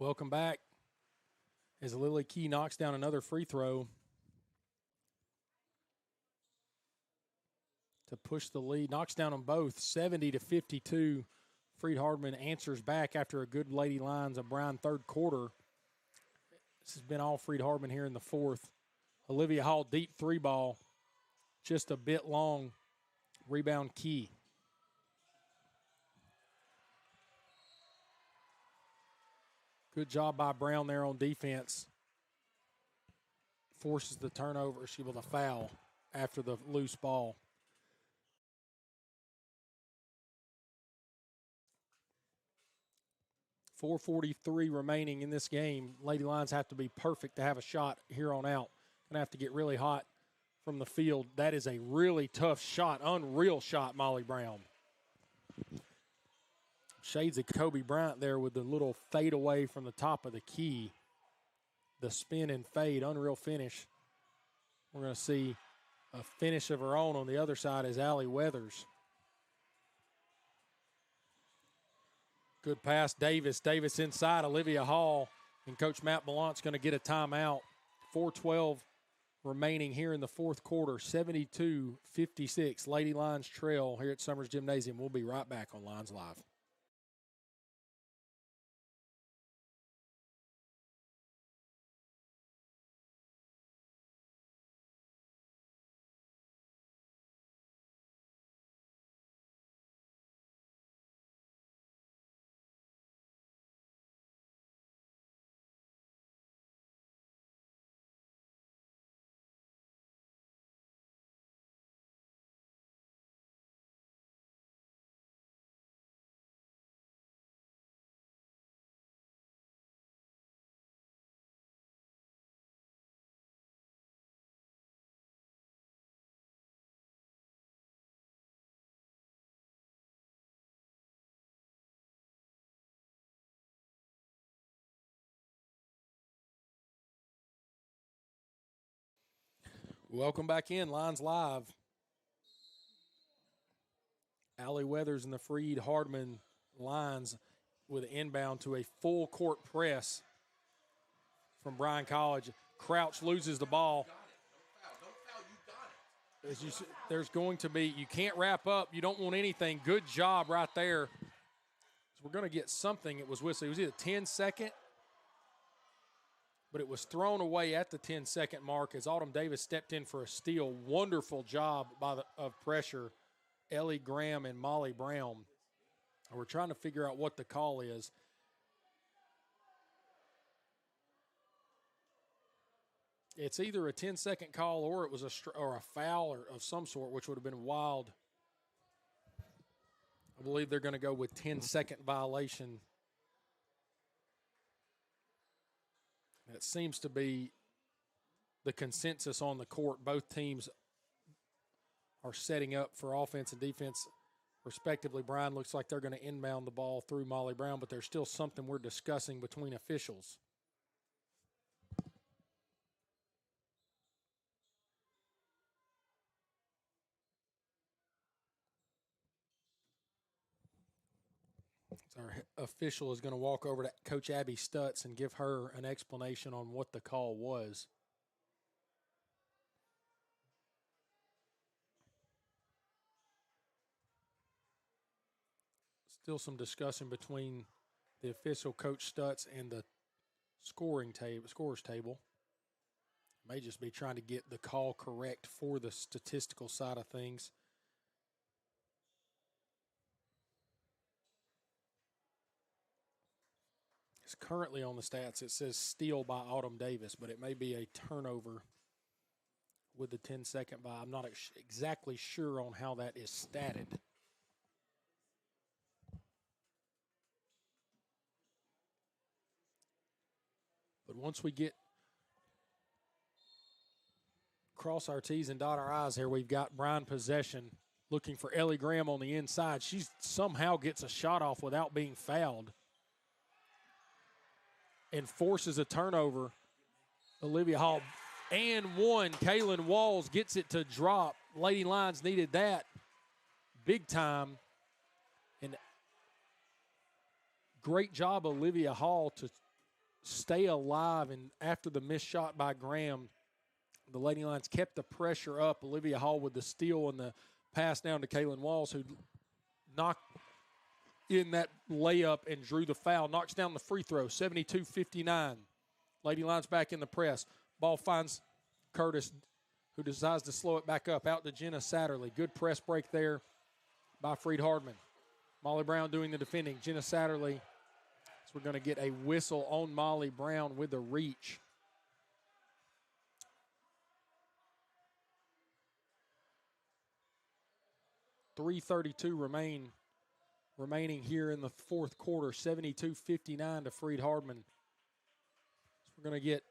Welcome back as Lily Key knocks down another free throw to push the lead. Knocks down them both, 70-52. Freed Hardeman answers back after a good Lady Lions of Brown third quarter. This has been all Freed Hardeman here in the fourth. Olivia Hall, deep three ball, just a bit long. Rebound Key. Good job by Brown there on defense. Forces the turnover. She with a foul after the loose ball. .443 remaining in this game. Lady Lions have to be perfect to have a shot here on out. Going to have to get really hot from the field. That is a really tough shot, unreal shot, Molly Brown. Shades of Kobe Bryant there with the little fade away from the top of the key. The spin and fade, unreal finish. We're going to see a finish of her own on the other side is Allie Weathers. Good pass, Davis. Davis inside, Olivia Hall. And Coach Matt Ballant's going to get a timeout. 4:12 remaining here in the fourth quarter. 72-56. Lady Lions trail here at Summers Gymnasium. We'll be right back on Lions Live. Welcome back in, Lions Live. Allie Weathers and the Freed Hardeman Lions with an inbound to a full court press from Bryan College. Crouch loses the ball. As you, there's going to be, you can't wrap up. You don't want anything. Good job right there. So we're going to get something. It was whistled. It was either 10-second, but it was thrown away at the 10-second mark as Autumn Davis stepped in for a steal. Wonderful job of pressure, Ellie Graham and Molly Brown. And we're trying to figure out what the call is. It's either a 10-second call or it was a foul or of some sort, which would have been wild. I believe they're going to go with 10-second violation. That seems to be the consensus on the court. Both teams are setting up for offense and defense, respectively. Brian looks like they're going to inbound the ball through Molly Brown, but there's still something we're discussing between officials. Our official is going to walk over to Coach Abby Stutz and give her an explanation on what the call was. Still some discussion between the official, Coach Stutz, and the scorers table. May just be trying to get the call correct for the statistical side of things. It's currently on the stats. It says steal by Autumn Davis, but it may be a turnover with the 10-second by. I'm not exactly sure on how that is statted. But once we get cross our T's and dot our I's here, we've got Brian possession looking for Ellie Graham on the inside. She somehow gets a shot off without being fouled and forces a turnover. Olivia Hall and one. Kaylin Walls gets it to drop. Lady Lions needed that big time. And great job, Olivia Hall, to stay alive, and after the missed shot by Graham, the Lady Lions kept the pressure up. Olivia Hall with the steal and the pass down to Kaylin Walls, who knocked in that layup and drew the foul. Knocks down the free throw, 72-59. Lady Lions back in the press. Ball finds Curtis, who decides to slow it back up. Out to Jenna Satterley. Good press break there by Freed Hardeman. Molly Brown doing the defending. Jenna Satterley. So we're going to get a whistle on Molly Brown with the reach. .332 remaining here in the fourth quarter. 72-59 to Freed Hardeman. So we're going to get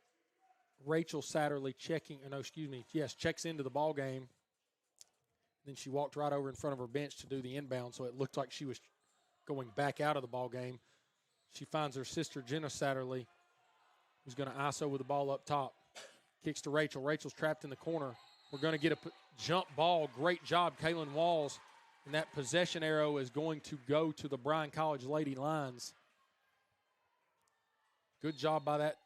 Rachel Satterley checks into the ball game. Then she walked right over in front of her bench to do the inbound, so it looked like she was going back out of the ball game. She finds her sister, Jenna Satterley, who's going to ISO with the ball up top. Kicks to Rachel. Rachel's trapped in the corner. We're going to get a jump ball. Great job, Kaylin Walls. And that possession arrow is going to go to the Bryan College Lady Lions. Good job by that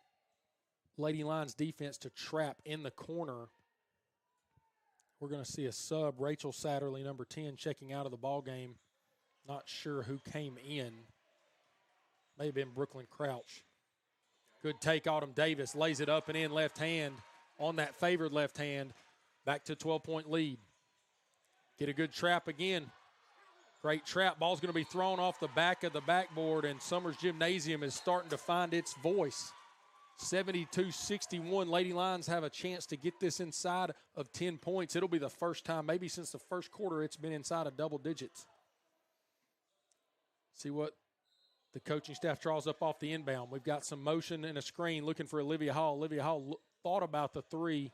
Lady Lions defense to trap in the corner. We're going to see a sub. Rachel Satterley, number 10, checking out of the ball game. Not sure who came in. May have been Brooklyn Crouch. Good take. Autumn Davis lays it up and in left hand on that favored left hand. Back to 12-point lead. Get a good trap again. Great trap. Ball's going to be thrown off the back of the backboard, and Summers Gymnasium is starting to find its voice. 72-61. Lady Lions have a chance to get this inside of 10 points. It'll be the first time, maybe since the first quarter, it's been inside of double digits. See what the coaching staff draws up off the inbound. We've got some motion and a screen looking for Olivia Hall. Olivia Hall thought about the three.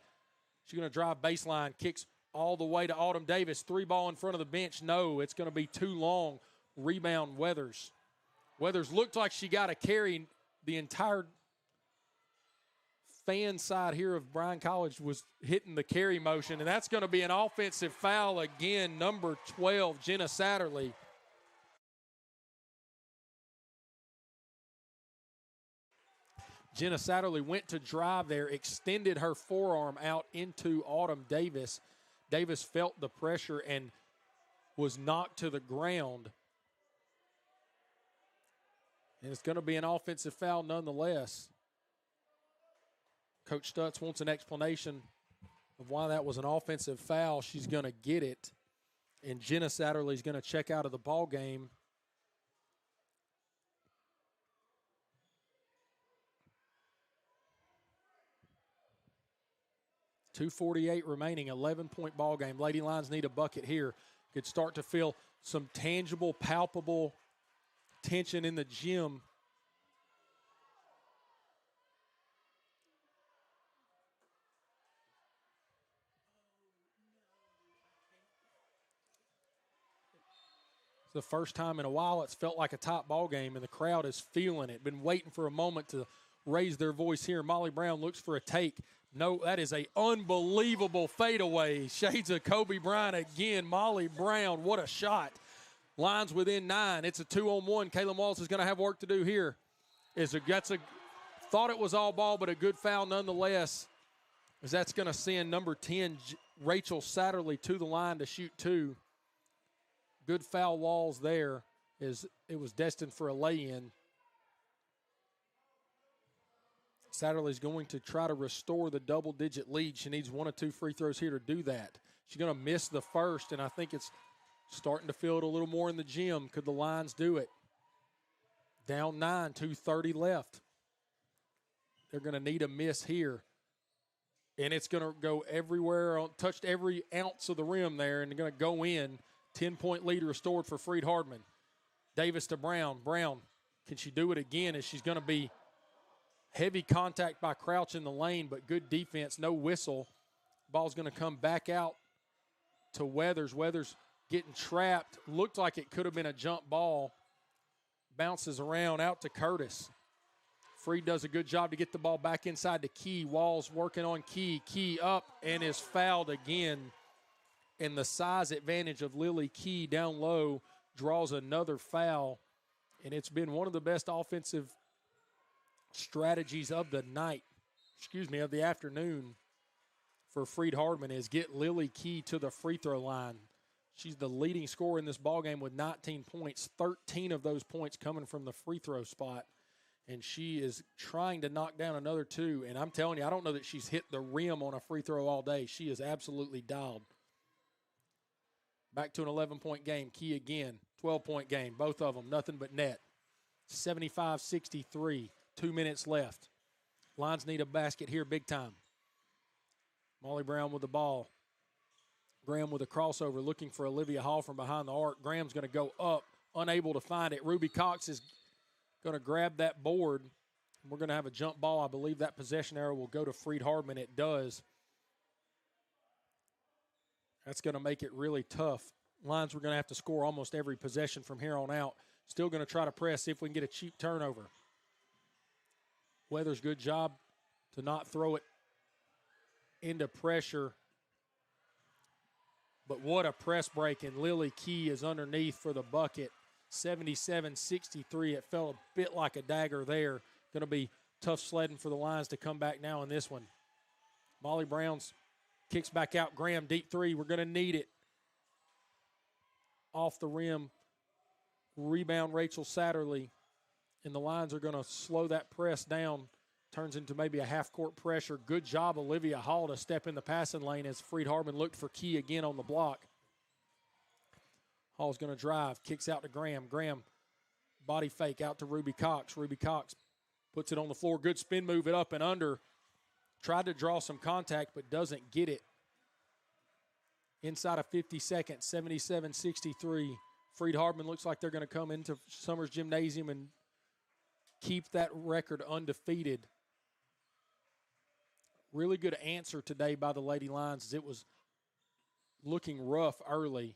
She's going to drive baseline, kicks all the way to Autumn Davis. Three ball in front of the bench. No, it's going to be too long. Rebound, Weathers. Weathers looked like she got a carry. The entire fan side here of Bryan College was hitting the carry motion, and that's going to be an offensive foul again. Number 12, Jenna Satterley. Jenna Satterley went to drive there, extended her forearm out into Autumn Davis. Davis felt the pressure and was knocked to the ground. And it's going to be an offensive foul nonetheless. Coach Stutz wants an explanation of why that was an offensive foul. She's going to get it. And Jenna Satterley is going to check out of the ball game. .248 remaining, 11-point ball game. Lady Lions need a bucket here. Could start to feel some tangible, palpable tension in the gym. It's the first time in a while it's felt like a top ball game, and the crowd is feeling it. Been waiting for a moment to raise their voice here. Molly Brown looks for a take. No, that is an unbelievable fadeaway. Shades of Kobe Bryant again. Molly Brown, what a shot. Lions within 9. It's a 2-on-1. Kaylin Walls is going to have work to do here. Thought it was all ball, but a good foul nonetheless, as that's going to send number 10, Rachel Satterley, to the line to shoot 2. Good foul Walls there, as it was destined for a lay-in. Satterley's going to try to restore the double-digit lead. She needs 1 or 2 free throws here to do that. She's going to miss the first, and I think it's starting to feel it a little more in the gym. Could the Lions do it? Down 9, 2:30 left. They're going to need a miss here. And it's going to go everywhere, touched every ounce of the rim there, and they're going to go in. 10-point lead restored for Freed Hardeman. Davis to Brown. Brown, can she do it again? As she's going to be heavy contact by Crouch in the lane, but good defense, no whistle. Ball's going to come back out to Weathers. Weathers getting trapped. Looked like it could have been a jump ball. Bounces around out to Curtis. Freed does a good job to get the ball back inside to Key. Walls working on Key. Key up and is fouled again. And the size advantage of Lily Key down low draws another foul. And it's been one of the best offensive strategies of the night, of the afternoon for Freed Hardeman is get Lily Key to the free throw line. She's the leading scorer in this ballgame with 19 points, 13 of those points coming from the free throw spot. And she is trying to knock down another 2. And I'm telling you, I don't know that she's hit the rim on a free throw all day. She is absolutely dialed. Back to an 11-point game. Key again, 12-point game. Both of them, nothing but net. 75-63, 2 minutes left. Lions need a basket here big time. Molly Brown with the ball. Graham with a crossover looking for Olivia Hall from behind the arc. Graham's going to go up, unable to find it. Ruby Cox is going to grab that board. We're going to have a jump ball. I believe that possession arrow will go to Freed Hardeman. It does. That's going to make it really tough. Lions, we're going to have to score almost every possession from here on out. Still going to try to press, see if we can get a cheap turnover. Weather's good job to not throw it into pressure. But what a press break, and Lily Key is underneath for the bucket. 77-63. It felt a bit like a dagger there. Going to be tough sledding for the Lions to come back now in this one. Molly Brown's kicks back out. Graham, deep three. We're going to need it. Off the rim. Rebound, Rachel Satterley. And the Lions are going to slow that press down. Turns into maybe a half-court pressure. Good job, Olivia Hall, to step in the passing lane as Freed Hardeman looked for Key again on the block. Hall's going to drive. Kicks out to Graham. Graham, body fake out to Ruby Cox. Ruby Cox puts it on the floor. Good spin move, it up and under. Tried to draw some contact, but doesn't get it. Inside of 50 seconds, 77-63. Freed Hardeman looks like they're going to come into Summers Gymnasium and keep that record undefeated. Really good answer today by the Lady Lions as it was looking rough early.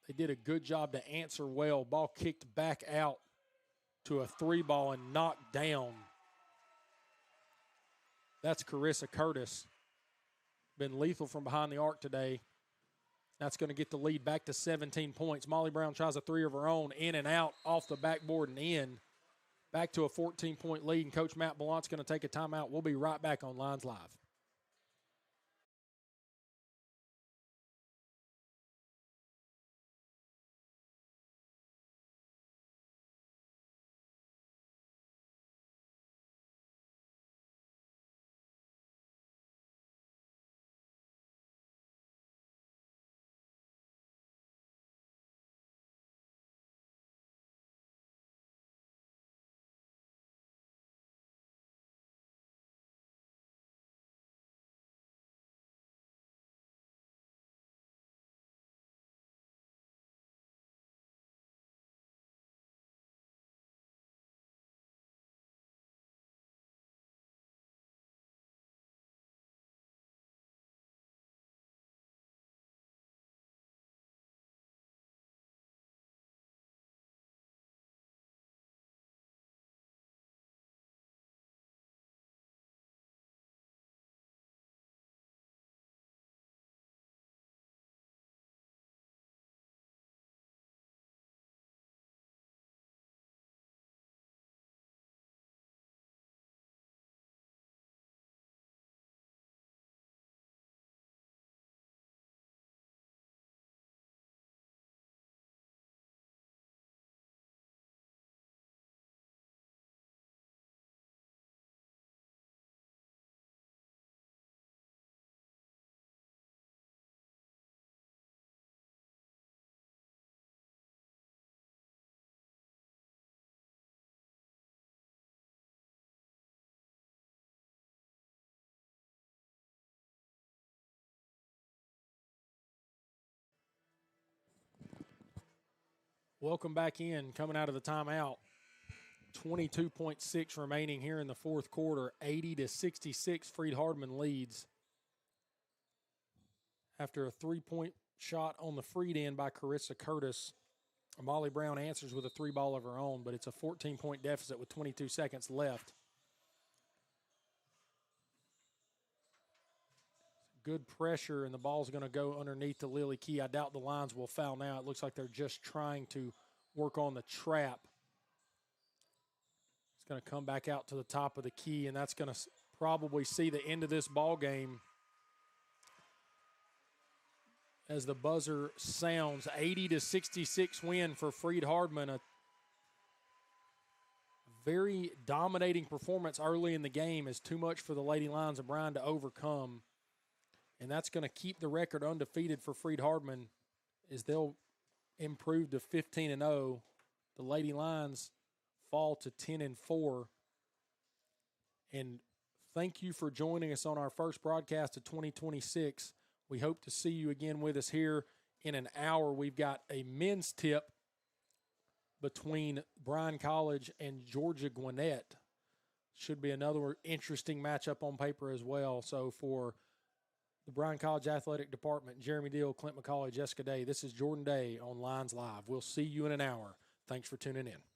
They did a good job to answer well. Ball kicked back out to a 3-ball and knocked down. That's Carissa Curtis. Been lethal from behind the arc today. That's going to get the lead back to 17 points. Molly Brown tries a three of her own, in and out, off the backboard and in. Back to a 14-point lead, and Coach Matt Ballant's going to take a timeout. We'll be right back on Lions Live. Welcome back in, coming out of the timeout. 22.6 remaining here in the fourth quarter. 80-66, Freed Hardeman leads. After a three-point shot on the Freed end by Carissa Curtis, Molly Brown answers with a 3-ball of her own, but it's a 14-point deficit with 22 seconds left. Good pressure, and the ball's going to go underneath the Lily Key. I doubt the Lions will foul now. It looks like they're just trying to work on the trap. It's going to come back out to the top of the key, and that's going to probably see the end of this ball game as the buzzer sounds. 80-66 win for Freed Hardeman. A very dominating performance early in the game is too much for the Lady Lions of Bryan to overcome. And that's going to keep the record undefeated for Freed Hardeman as they'll improve to 15-0. The Lady Lions fall to 10-4. And thank you for joining us on our first broadcast of 2026. We hope to see you again with us here in an hour. We've got a men's tip between Bryan College and Georgia Gwinnett. Should be another interesting matchup on paper as well. So for the Bryan College Athletic Department, Jeremy Deal, Clint McCauley, Jessica Day, this is Jordan Day on Lions Live. We'll see you in an hour. Thanks for tuning in.